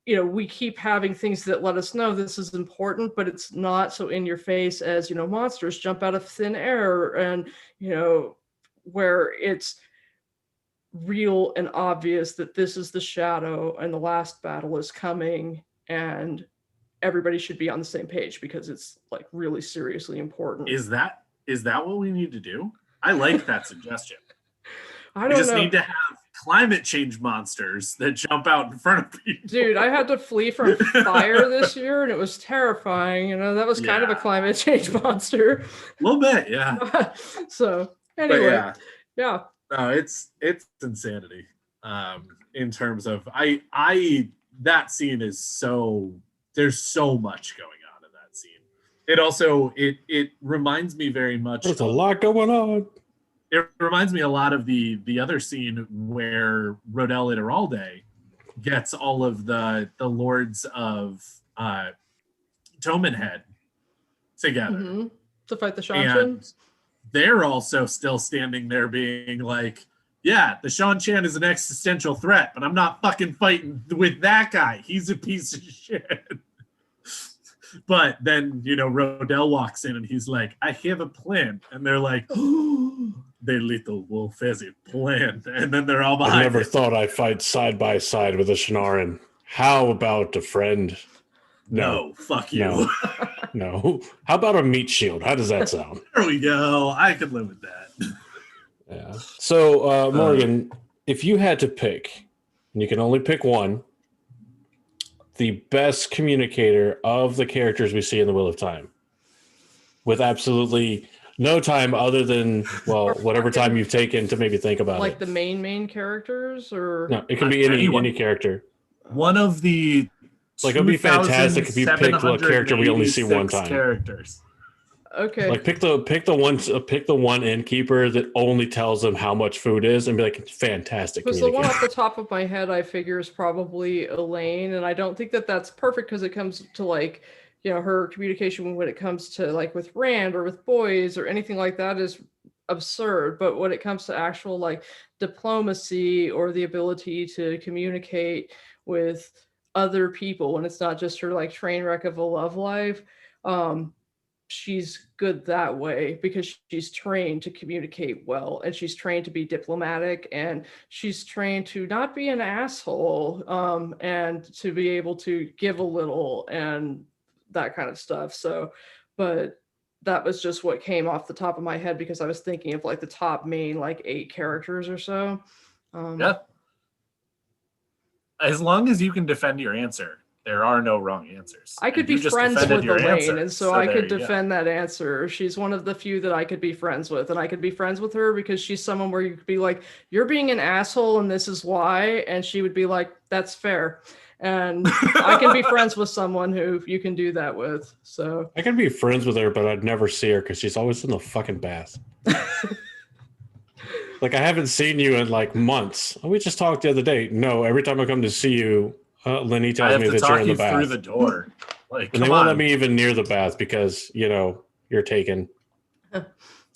we keep having things that let us know this is important, but it's not so in your face as monsters jump out of thin air and where it's real and obvious that this is the shadow and the last battle is coming and everybody should be on the same page because it's like really seriously important. Is that what we need to do? I like that suggestion. I don't know. Need to have climate change monsters that jump out in front of people. Dude, I had to flee from fire this year, and it was terrifying. That was kind of a climate change monster. A little bit, yeah. So anyway, But yeah. No, it's insanity. In terms of that scene is so, there's so much going on in that scene. It also it reminds me very much. There's a lot going on. It reminds me a lot of the other scene where Rodell Iturralde gets all of the lords of Tomenhead together to fight the Shan-Chan. And they're also still standing there being like, yeah, the Shan-Chan is an existential threat, but I'm not fucking fighting with that guy. He's a piece of shit. But then, Rodell walks in and he's like, I have a plan. And they're like, oh, the little wolf has a plan. And then they're all behind I never thought I'd fight side by side with a Shanaran. How about a friend? No, fuck you. No. How about a meat shield? How does that sound? There we go. I could live with that. Yeah. So, Morgan, if you had to pick, and you can only pick one, the best communicator of the characters we see in the Wheel of Time, with absolutely no time other than, well, whatever time you've taken to maybe think about like it. the main characters, or No, it can be any character. One of the Like, it would be fantastic if you picked a character we only see one time. Characters. Okay. Like pick the one innkeeper that only tells them how much food is, and be like, fantastic. Because the one off the top of my head I figure is probably Elaine, and I don't think that that's perfect because it comes to like, her communication when it comes to like with Rand or with boys or anything like that is absurd. But when it comes to actual like diplomacy or the ability to communicate with other people, when it's not just her like train wreck of a love life, she's good that way because she's trained to communicate well, and she's trained to be diplomatic, and she's trained to not be an asshole, and to be able to give a little and that kind of stuff. So, but that was just what came off the top of my head because I was thinking of like the top main like 8 characters or so. Yeah. As long as you can defend your answer, there are no wrong answers. I could be friends with Elaine, and so I could defend that answer. She's one of the few that I could be friends with, and I could be friends with her because she's someone where you could be like, you're being an asshole and this is why, and she would be like, that's fair. And I can be friends with someone who you can do that with. So I can be friends with her, but I'd never see her because she's always in the fucking bath. Like, I haven't seen you in like months. We just talked the other day. No, every time I come to see you, Lenny tells me that you're in the bath. Through the door. Like, and they won't let me even near the bath because, you're taken.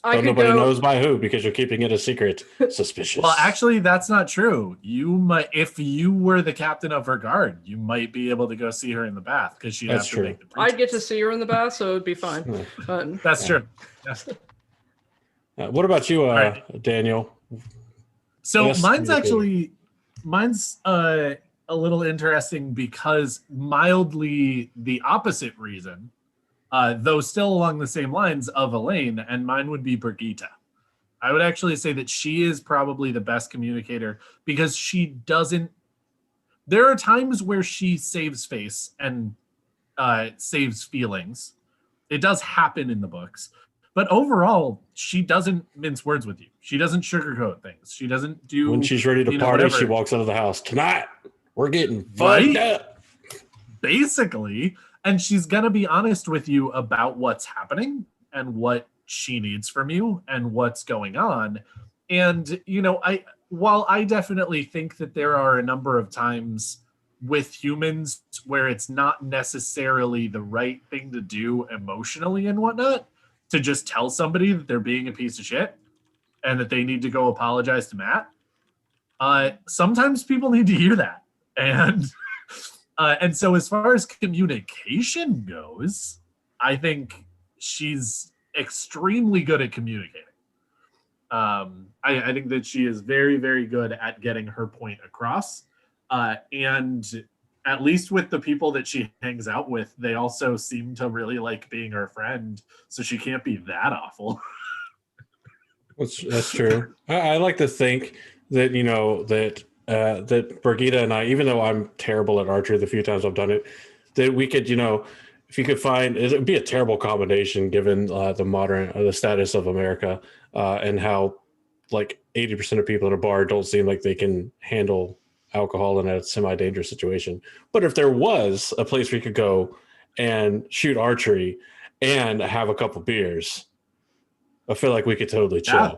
Nobody knows by who because you're keeping it a secret. Suspicious. Well, actually, that's not true. You might, if you were the captain of her guard, you might be able to go see her in the bath because she'd have to make the pretense. I'd get to see her in the bath, so it'd be fine. That's true. Yes. What about you, Daniel? So mine's a little interesting because mildly the opposite reason, though still along the same lines of Elaine, and mine would be Brigitte. I would actually say that she is probably the best communicator because she doesn't. There are times where she saves face and saves feelings. It does happen in the books. But overall, she doesn't mince words with you. She doesn't sugarcoat things. She doesn't do... When she's ready to party, she walks out of the house. Tonight, we're getting fucked up. Basically. And she's going to be honest with you about what's happening and what she needs from you and what's going on. And, while I definitely think that there are a number of times with humans where it's not necessarily the right thing to do emotionally and whatnot, to just tell somebody that they're being a piece of shit and that they need to go apologize to Matt. Sometimes people need to hear that. And so as far as communication goes, I think she's extremely good at communicating. I think that she is very, very good at getting her point across. And at least with the people that she hangs out with, they also seem to really like being her friend. So she can't be that awful. That's true. I like to think that that Brigitte and I, even though I'm terrible at archery the few times I've done it, that we could, if you could find, it would be a terrible combination given the status of America and how like 80% of people in a bar don't seem like they can handle alcohol in a semi-dangerous situation. But if there was a place where you could go and shoot archery and have a couple beers, I feel like we could totally chill. Yeah.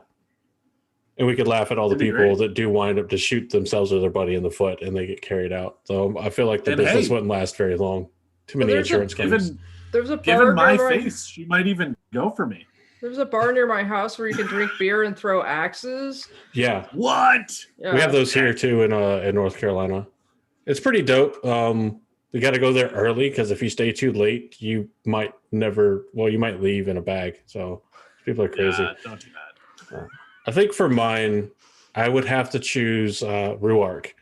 And we could laugh at all the That'd be people great. that do wind up to shoot themselves or their buddy in the foot and they get carried out. So I feel like the And business hey, wouldn't last very long. Too many there's a- insurance claims. There's a bar Given my near face, she might even go for me. There's a bar near my house where you can drink beer and throw axes. Yeah, What? Yeah. we have those here too in North Carolina. It's pretty dope. We got to go there early because if you stay too late, you might leave in a bag. So people are crazy. Yeah, don't do that. I think for mine, I would have to choose Ruark.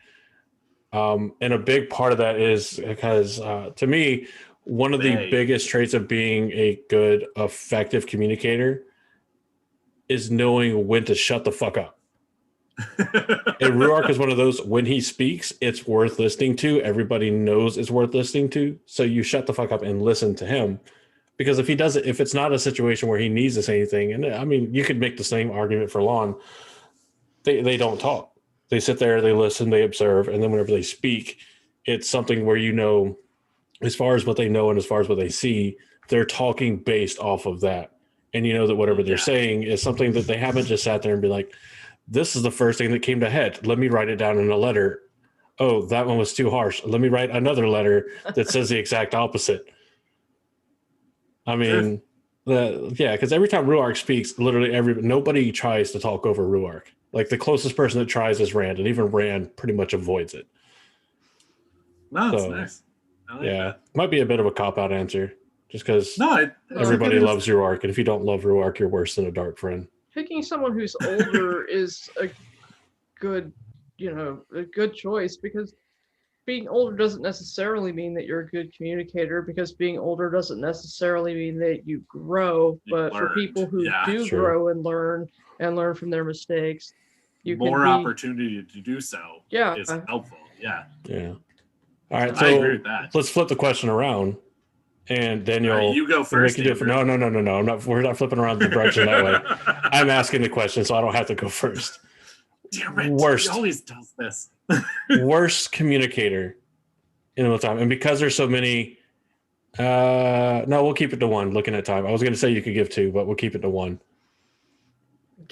And a big part of that is because to me, one of the biggest traits of being a good, effective communicator is knowing when to shut the fuck up. And Ruark is one of those, when he speaks, it's worth listening to. Everybody knows it's worth listening to. So you shut the fuck up and listen to him. Because if it's not a situation where he needs to say anything, and I mean, you could make the same argument for Lon, they don't talk. They sit there, they listen, they observe, and then whenever they speak, it's something where as far as what they know and as far as what they see, they're talking based off of that. And you know that whatever they're saying is something that they haven't just sat there and be like, this is the first thing that came to head. Let me write it down in a letter. Oh, that one was too harsh. Let me write another letter that says the exact opposite. I mean, because every time Ruark speaks, literally nobody tries to talk over Ruark. Like the closest person that tries is Rand, and even Rand pretty much avoids it. No, that's nice. I like that. Might be a bit of a cop-out answer, just because No, everybody loves Ruark, and if you don't love Ruark, you're worse than a dark friend. Picking someone who's older is a good choice, because being older doesn't necessarily mean that you're a good communicator, because being older doesn't necessarily mean that you grow. But for people who do grow and learn from their mistakes, more opportunity to do so is helpful. Yeah. All right, I agree with that. Let's flip the question around. And Daniel, you go first. No. We're not flipping around the direction that way. I'm asking the question, so I don't have to go first. Damn it! Worst. He always does this. Worst communicator in the time, and because there's so many. No, we'll keep it to one. Looking at time, I was going to say you could give two, but we'll keep it to one.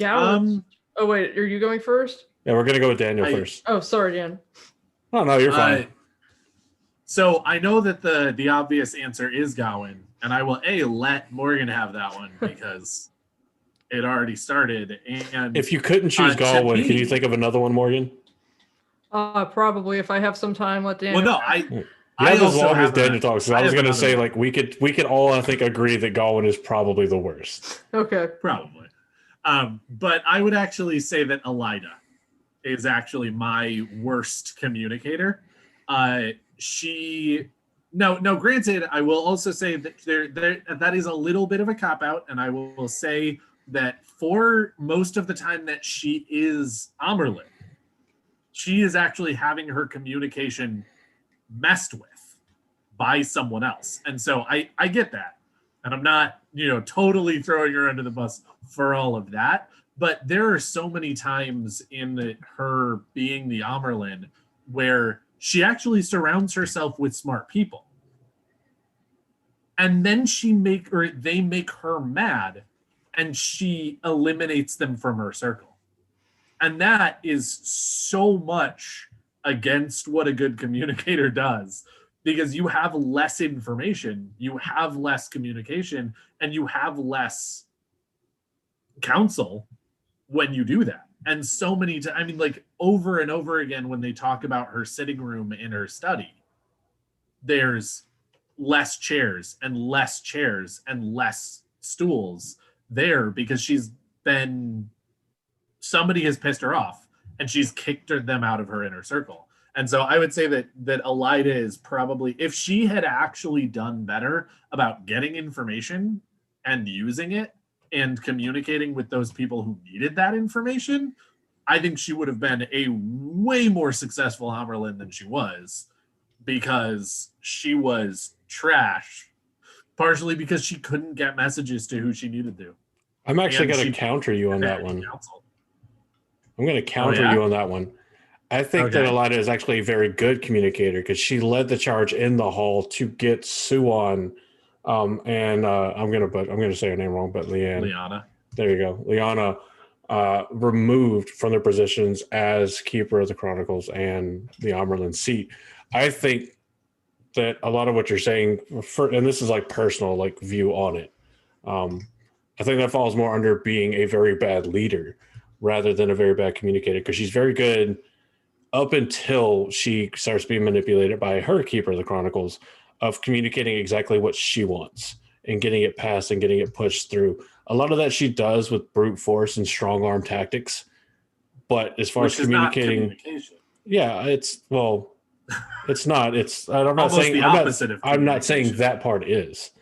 Oh wait, are you going first? Yeah, we're going to go with Daniel first. Oh, sorry, Dan. Oh no, you're fine. So I know that the obvious answer is Gawain, and I will let Morgan have that one because it already started. And if you couldn't choose Gawain, can you think of another one, Morgan? Probably if I have some time. Let Dan. Well, no, as long as Daniel talks. So I was going to say, like, we could all, I think, agree that Gawain is probably the worst. Okay, probably. But I would actually say that Elida is actually my worst communicator. Granted, I will also say that that is a little bit of a cop-out, and I will say that for most of the time that she is Amerlin, she is actually having her communication messed with by someone else. And so I get that. And I'm not, totally throwing her under the bus for all of that. But there are so many times in her being the Amerlin where she actually surrounds herself with smart people. And then they make her mad, and she eliminates them from her circle. And that is so much against what a good communicator does, because you have less information, you have less communication, and you have less counsel when you do that. And so many times, over and over again, when they talk about her sitting room in her study, there's less chairs and less stools there because somebody has pissed her off and she's kicked them out of her inner circle. And so I would say that Elida is probably, if she had actually done better about getting information and using it and communicating with those people who needed that information, I think she would have been a way more successful Amerlin than she was, because she was trash, partially because she couldn't get messages to who she needed to. I'm actually going to counter you on that one. I'm going to counter you on that one. I think that Elida is actually a very good communicator, because she led the charge in the hall to get Suan, and I'm gonna say her name wrong, but Liana. There you go, Liana, removed from their positions as Keeper of the Chronicles and the Amerlin seat. I think that a lot of what you're saying, and this is like personal like view on it, I think that falls more under being a very bad leader rather than a very bad communicator, because she's very good up until she starts being manipulated by her Keeper of the Chronicles of communicating exactly what she wants and getting it passed and getting it pushed through. A lot of that she does with brute force and strong arm tactics. But as far as communicating, it's not. I'm not saying the opposite of I'm not saying that part is.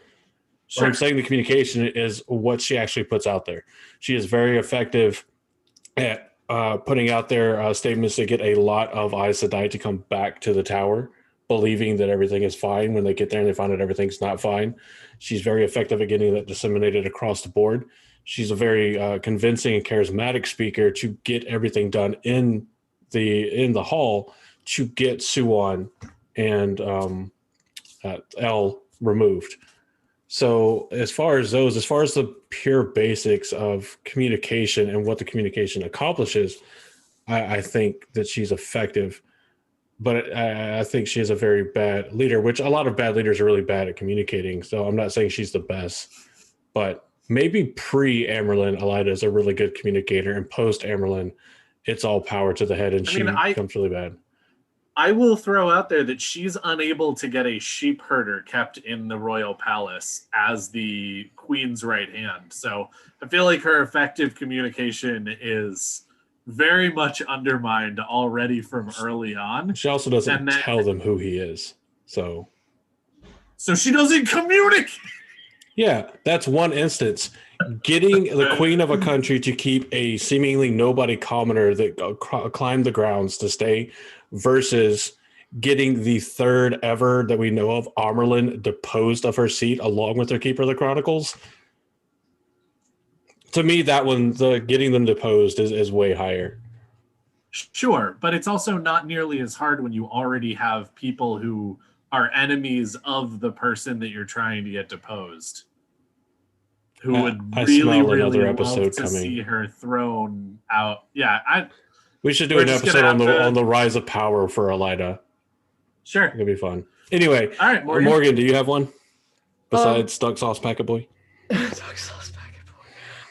Sure. I'm saying the communication is what she actually puts out there. She is very effective at putting out their statements to get a lot of Aes Sedai to come back to the tower, believing that everything is fine when they get there and they find out everything's not fine. She's very effective at getting that disseminated across the board. She's a very convincing and charismatic speaker to get everything done in the hall to get Suan and El removed. So as far as the pure basics of communication and what the communication accomplishes, I think that she's effective, but I think she is a very bad leader, which a lot of bad leaders are really bad at communicating. So I'm not saying she's the best, but maybe pre-Amerlin, Elida is a really good communicator, and post-Amerlin, it's all power to the head, and she becomes really bad. I will throw out there that she's unable to get a sheep herder kept in the royal palace as the queen's right hand. So I feel like her effective communication is very much undermined already from early on. She also doesn't tell them who he is. So she doesn't communicate. Yeah, that's one instance. Getting the queen of a country to keep a seemingly nobody commoner that climbed the grounds to stay versus getting the third ever that we know of Amerlin deposed of her seat along with her Keeper of the Chronicles. To me, that one, the getting them deposed is way higher. Sure, but it's also not nearly as hard when you already have people who are enemies of the person that you're trying to get deposed, who would really love to see her thrown out. Yeah, we should do an episode on the rise of power for Elida. Sure, it'll be fun. Anyway, all right, Morgan, do you have one besides Duck Sauce Packet Boy? Duck Sauce Packet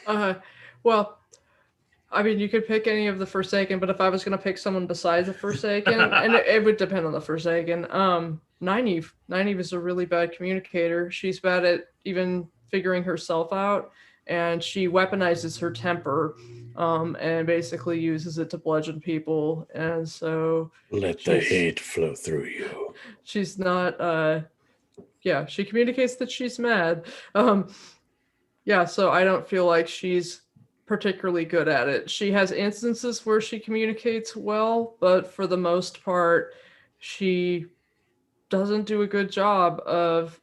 Boy. Well, I mean, you could pick any of the Forsaken, but if I was going to pick someone besides the Forsaken, and it would depend on the Forsaken. Nynaeve is a really bad communicator. She's bad at even figuring herself out, and she weaponizes her temper, and basically uses it to bludgeon people. And so let the hate flow through you. She's not. She communicates that she's mad. So I don't feel like she's particularly good at it. She has instances where she communicates well, but for the most part, she doesn't do a good job of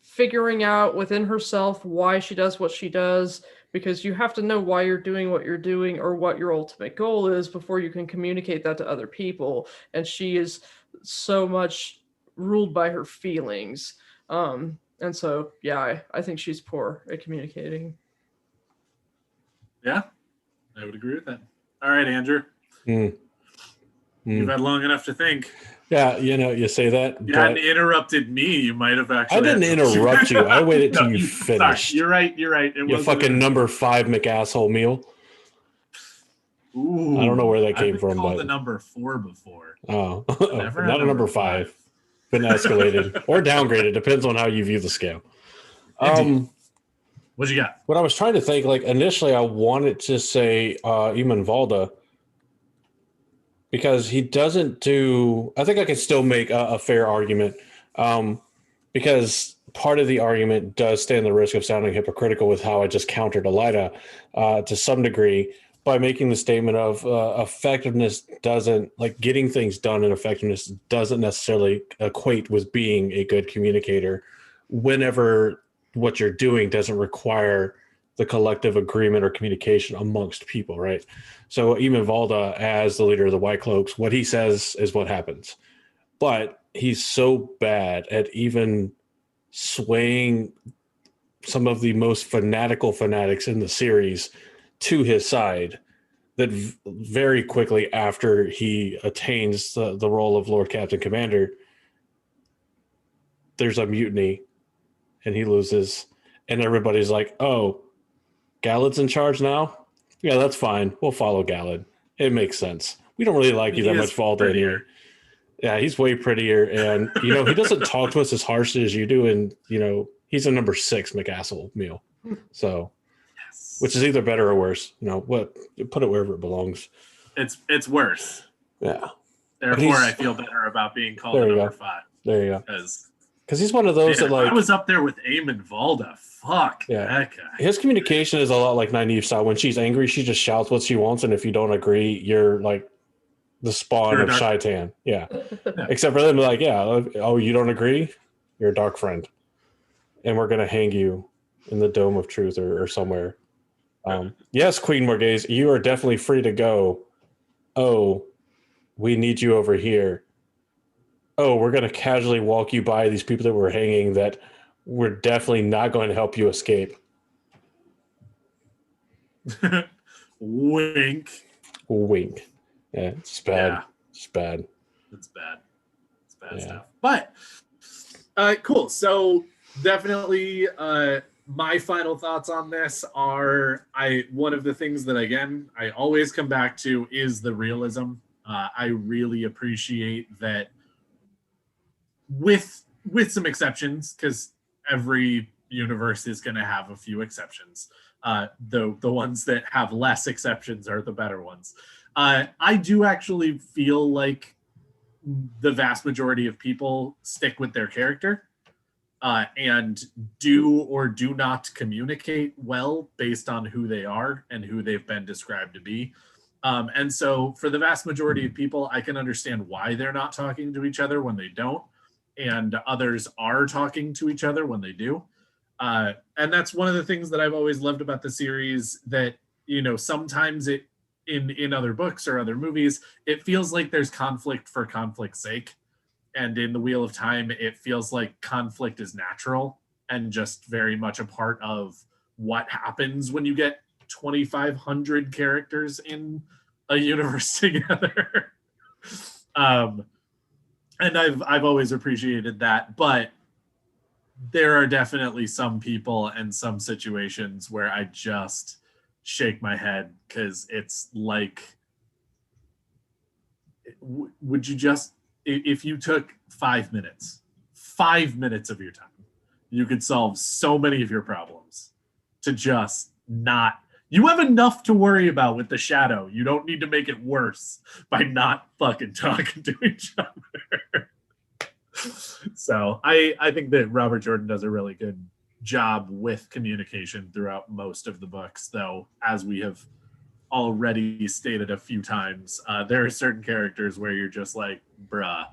figuring out within herself why she does what she does, because you have to know why you're doing what you're doing or what your ultimate goal is before you can communicate that to other people. And she is so much ruled by her feelings. And so, I think she's poor at communicating. Yeah, I would agree with that. All right, Andrew. You've had long enough to think. Yeah, you say that. You hadn't interrupted me. You might have actually. I didn't interrupt you. I waited till you finished. Sorry, you're right. You fucking number 5 McAsshole meal. Ooh, I don't know where that came I've from. called the number 4 before. Oh, not a number 5. Been escalated or downgraded. Depends on how you view the scale. What you got? What I was trying to think, like initially, I wanted to say Eamon Valda, because he doesn't do. I think I can still make a fair argument, because part of the argument does stand the risk of sounding hypocritical with how I just countered Elida to some degree. by making the statement of effectiveness doesn't, like, getting things done and effectiveness doesn't necessarily equate with being a good communicator whenever what you're doing doesn't require the collective agreement or communication amongst people, right? So even Valda, as the leader of the White Cloaks, what he says is what happens. But he's so bad at even swaying some of the most fanatical fanatics in the series to his side that very quickly after he attains the role of Lord Captain Commander, there's a mutiny and he loses. And everybody's like, oh, Galad's in charge now? Yeah, that's fine. We'll follow Galad. It makes sense. We don't really like you that much, Valda, in here. Yeah, he's way prettier. And, he doesn't talk to us as harshly as you do. And, he's a number 6 McAstle meal. So, which is either better or worse. What? Put it wherever it belongs. It's worse. Yeah. Therefore, I feel better about being called a number 5. There you go. Because he's one of those that, like... I was up there with Eamon Valda. Fuck that guy. His communication is a lot like Nynaeve style. When she's angry, she just shouts what she wants, and if you don't agree, you're like the spawn of Shaitan. Yeah. Except for them, like, oh, you don't agree? You're a dark friend. And we're going to hang you in the Dome of Truth or somewhere. Yes, Queen Morghese, you are definitely free to go. Oh, we need you over here. Oh, we're going to casually walk you by these people that we're hanging that we're definitely not going to help you escape. Wink. Wink. Yeah, it's bad. Yeah. It's bad. It's bad. It's bad stuff. But, cool. So, definitely, my final thoughts on this are, one of the things that, again, I always come back to is the realism. I really appreciate that with some exceptions, because every universe is going to have a few exceptions. The ones that have less exceptions are the better ones. I do actually feel like the vast majority of people stick with their character and do or do not communicate well based on who they are and who they've been described to be. And so for the vast majority of people, I can understand why they're not talking to each other when they don't, and others are talking to each other when they do. And that's one of the things that I've always loved about the series, that, sometimes in other books or other movies, it feels like there's conflict for conflict's sake. And in The Wheel of Time, it feels like conflict is natural and just very much a part of what happens when you get 2,500 characters in a universe together. And I've always appreciated that, but there are definitely some people and some situations where I just shake my head, because it's like, would you just, if you took 5 minutes of your time, you could solve so many of your problems to just not. You have enough to worry about with the shadow. You don't need to make it worse by not fucking talking to each other. So I think that Robert Jordan does a really good job with communication throughout most of the books, though, as we have already stated a few times, there are certain characters where you're just like, bruh,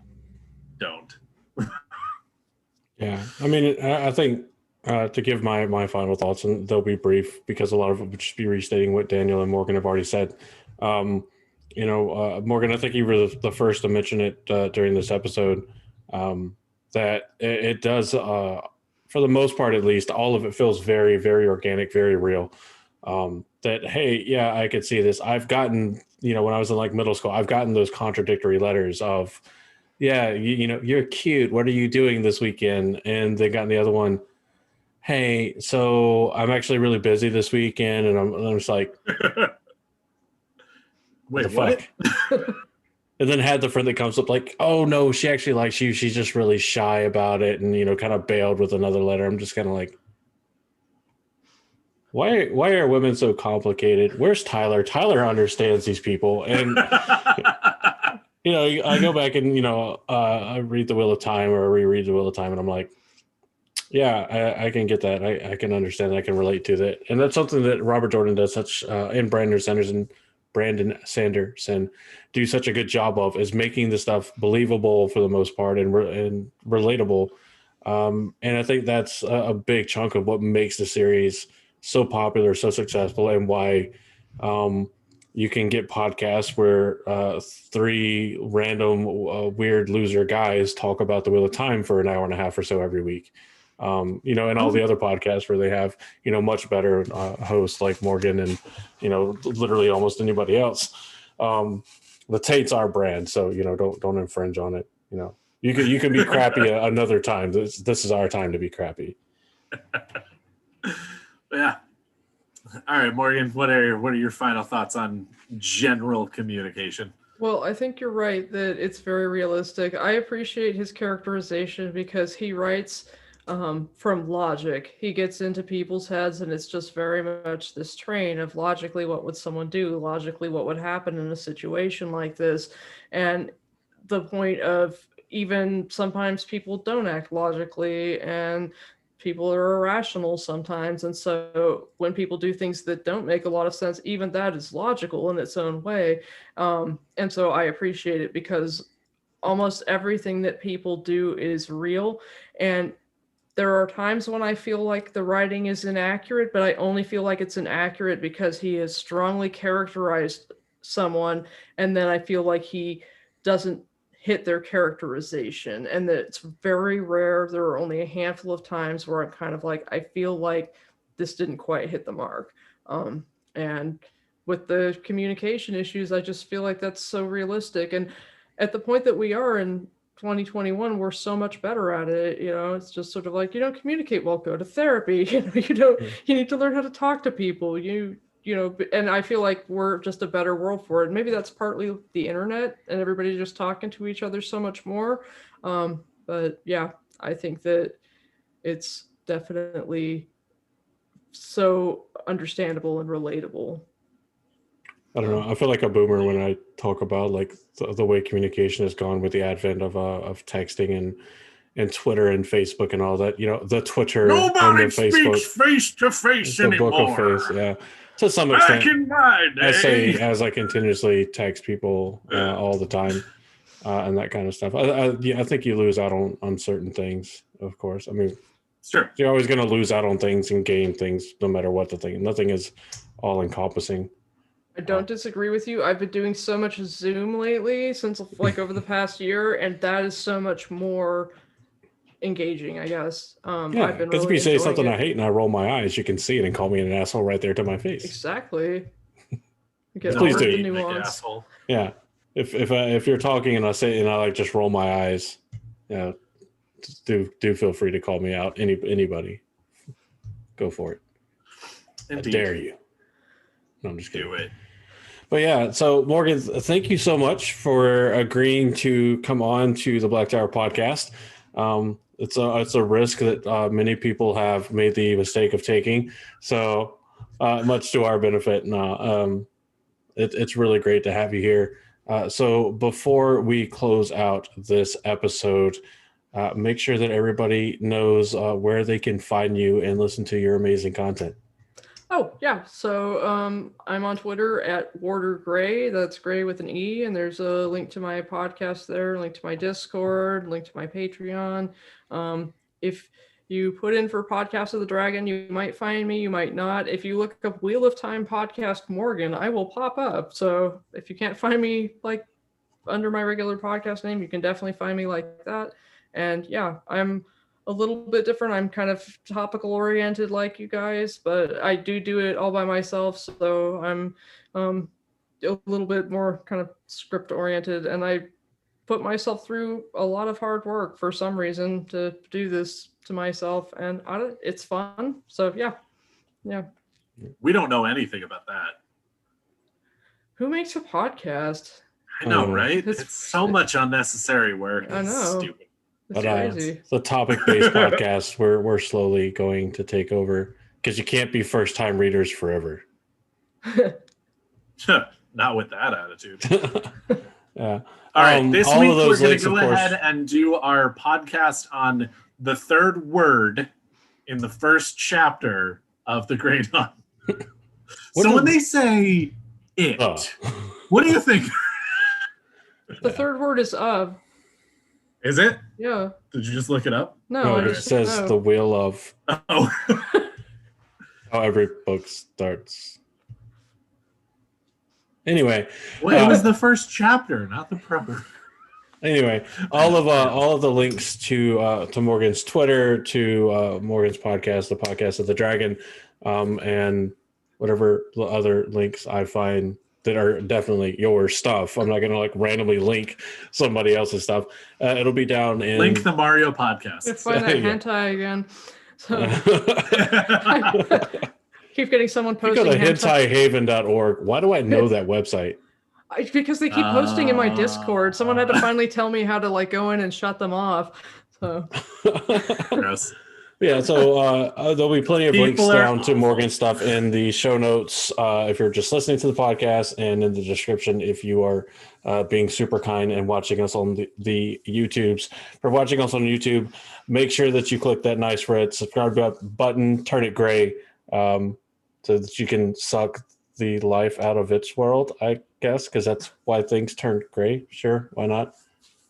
don't. Yeah, I mean, I think to give my final thoughts, and they'll be brief because a lot of it would just be restating what Daniel and Morgan have already said. Morgan, I think you were the first to mention it during this episode, that it does, for the most part at least, all of it feels very, very organic, very real. That, hey, yeah, I could see this. I've gotten, when I was in like middle school, I've gotten those contradictory letters of, yeah, you're cute. What are you doing this weekend? And they got the other one, hey, so I'm actually really busy this weekend. And I'm just like, wait, what? And then had the friend that comes up like, oh no, she actually likes you. She's just really shy about it. And, kind of bailed with another letter. I'm just kind of like, why are women so complicated? Where's Tyler? Tyler understands these people. And, I go back and, I read The Wheel of Time or reread The Wheel of Time, and I'm like, Yeah, I can get that. I can understand. I can relate to that, and that's something that Robert Jordan does such, and Brandon Sanderson do such a good job of, is making the stuff believable for the most part and relatable. And I think that's a big chunk of what makes the series so popular, so successful, and why you can get podcasts where three random weird loser guys talk about the Wheel of Time for an hour and a half or so every week. And all the other podcasts where they have, much better hosts like Morgan and, literally almost anybody else. The Tate's our brand, so don't infringe on it. You can be crappy another time. This is our time to be crappy. Yeah. All right, Morgan, what are your final thoughts on general communication? Well, I think you're right that it's very realistic. I appreciate his characterization because he writes from logic. He gets into people's heads, and it's just very much this train of logically what would someone do, logically what would happen in a situation like this. And the point of, even sometimes people don't act logically, and people are irrational sometimes. And so when people do things that don't make a lot of sense, even that is logical in its own way. And so I appreciate it because almost everything that people do is real. And there are times when I feel like the writing is inaccurate, but I only feel like it's inaccurate because he has strongly characterized someone, and then I feel like he doesn't hit their characterization. And that it's very rare. There are only a handful of times where I'm kind of like, I feel like this didn't quite hit the mark. And with the communication issues, I just feel like that's so realistic. And at the point that we are in 2021, we're so much better at it. It's just sort of like, you don't communicate well, go to therapy. You need to learn how to talk to people. And I feel like we're just a better world for it. Maybe that's partly the internet and everybody just talking to each other so much more. But yeah, I think that it's definitely so understandable and relatable. I don't know. I feel like a boomer when I talk about like the way communication has gone with the advent of texting and Twitter and Facebook and all that. The Twitter Nobody and the Facebook, speaks face to face anymore. The book of face, yeah. To some Back extent, in my day. as I continuously text people all the time and that kind of stuff. I think you lose out on certain things. Of course, I mean, Sure. You're always going to lose out on things and gain things, no matter what the thing. Nothing is all encompassing. I don't disagree with you. I've been doing so much Zoom lately since like over the past year, and that is so much more engaging, I guess. Yeah, because if you say something I hate and I roll my eyes, you can see it and call me an asshole right there to my face. Exactly. Please do. The nuance. Asshole. Yeah, if you're talking and I say and I like just roll my eyes, do feel free to call me out. Anybody, go for it. Indeed. I dare you. No, I'm just kidding. Do it. But yeah, so Morgan, thank you so much for agreeing to come on to the Black Tower podcast. It's a risk that many people have made the mistake of taking. So much to our benefit. It's really great to have you here. So before we close out this episode, make sure that everybody knows where they can find you and listen to your amazing content. Oh, yeah. So I'm on Twitter at Warder Gray. That's Gray with an E. And there's a link to my podcast there, link to my Discord, link to my Patreon. If you put in for Podcast of the Dragon, you might find me, you might not. If you look up Wheel of Time Podcast Morgan, I will pop up. So if you can't find me like under my regular podcast name, you can definitely find me like that. And yeah, I'm a little bit different. I'm kind of topical oriented like you guys, but I do it all by myself. So I'm a little bit more kind of script oriented, and I put myself through a lot of hard work for some reason to do this to myself, and it's fun. So yeah. We don't know anything about that. Who makes a podcast? I know, right? It's so much unnecessary work. I know. Stupid. It's crazy. The topic-based podcast we're slowly going to take over because you can't be first-time readers forever. Not with that attitude. Yeah. All right. This week we're going to go ahead and do our podcast on the third word in the first chapter of The Great Hunt. What So the- when they say it, what do you think? The third word is of. Is it? Yeah. Did you just look it up? No, No, I it just says know. the wheel of Oh. how every book starts. Anyway, Well, it was the first chapter, not the proper. anyway, all of the links to Morgan's Twitter, to Morgan's podcast, the podcast of the Dragon, and whatever the other links I find that are definitely your stuff. I'm not going to like randomly link somebody else's stuff. It'll be down in Link the Mario podcast. I find that Yeah. hentai again. So That's keep getting someone You go posting to hentai. hentaihaven.org. Why do I know that website? Because they keep posting in my Discord. Someone had to finally tell me how to like go in and shut them off. So gross. Yeah, so there'll be plenty of links People are down to awful. Morgan's stuff in the show notes if you're just listening to the podcast, and in the description if you are being super kind and watching us on the YouTubes. For watching us on YouTube, make sure that you click that nice red subscribe button, turn it gray, so that you can suck the life out of its world, I guess, because that's why things turn gray. Sure, why not?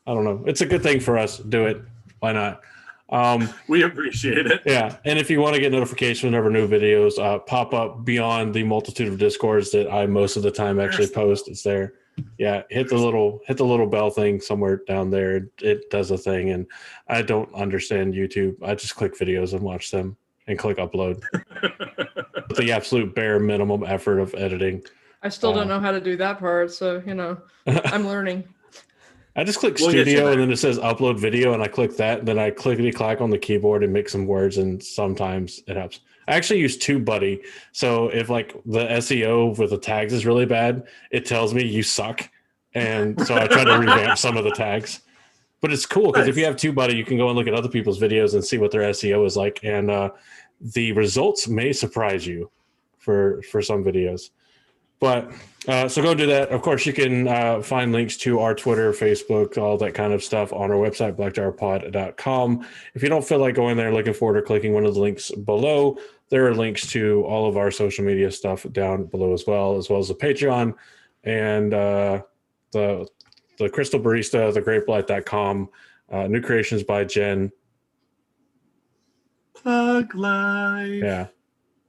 I don't know. It's a good thing for us. Do it. Why not? We appreciate it. Yeah, and if you want to get notifications whenever new videos pop up beyond the multitude of Discords that I most of the time actually post, it's there. Yeah, hit the little bell thing somewhere down there. It does a thing, and I don't understand YouTube. I just click videos and watch them and click upload. The absolute bare minimum effort of editing. I still don't know how to do that part. So I'm learning. I just click We'll get you studio there. and then it says upload video and I click that. And then I clickety clack on the keyboard and make some words, and sometimes it helps. I actually use TubeBuddy. So if like the SEO with the tags is really bad, it tells me you suck. And so I try to revamp some of the tags. But it's cool because if you have TubeBuddy, you can go and look at other people's videos and see what their SEO is like. And the results may surprise you for some videos. But so go do that. Of course, you can find links to our Twitter, Facebook, all that kind of stuff on our website, blacktowerpod.com. If you don't feel like going there, looking forward to clicking one of the links below, there are links to all of our social media stuff down below as well as the Patreon and the Crystal Barista, thegreatblight.com, new creations by Jen. Plug life. Yeah.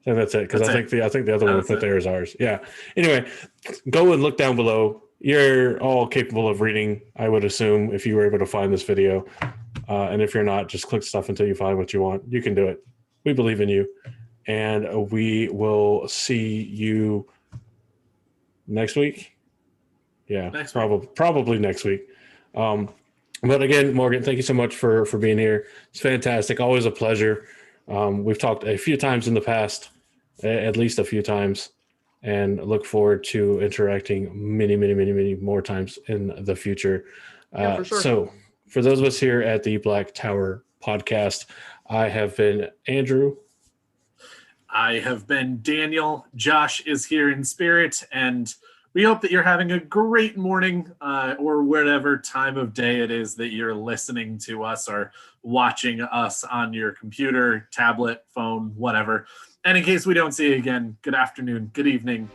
I think that's it, because I think the other one we That's put it. there is ours. Yeah. Anyway, go and look down below. You're all capable of reading, I would assume, if you were able to find this video. And if you're not, just click stuff until you find what you want. You can do it. We believe in you. And we will see you next week. Yeah, Next week. probably next week. But again, Morgan, thank you so much for being here. It's fantastic. Always a pleasure. We've talked a few times in the past, at least a few times, and look forward to interacting many, many, many, many more times in the future. Yeah, for sure. So for those of us here at the Black Tower podcast, I have been Andrew. I have been Daniel. Josh is here in spirit, and we hope that you're having a great morning or whatever time of day it is that you're listening to us or watching us on your computer, tablet, phone, whatever. And in case we don't see you again, good afternoon, good evening,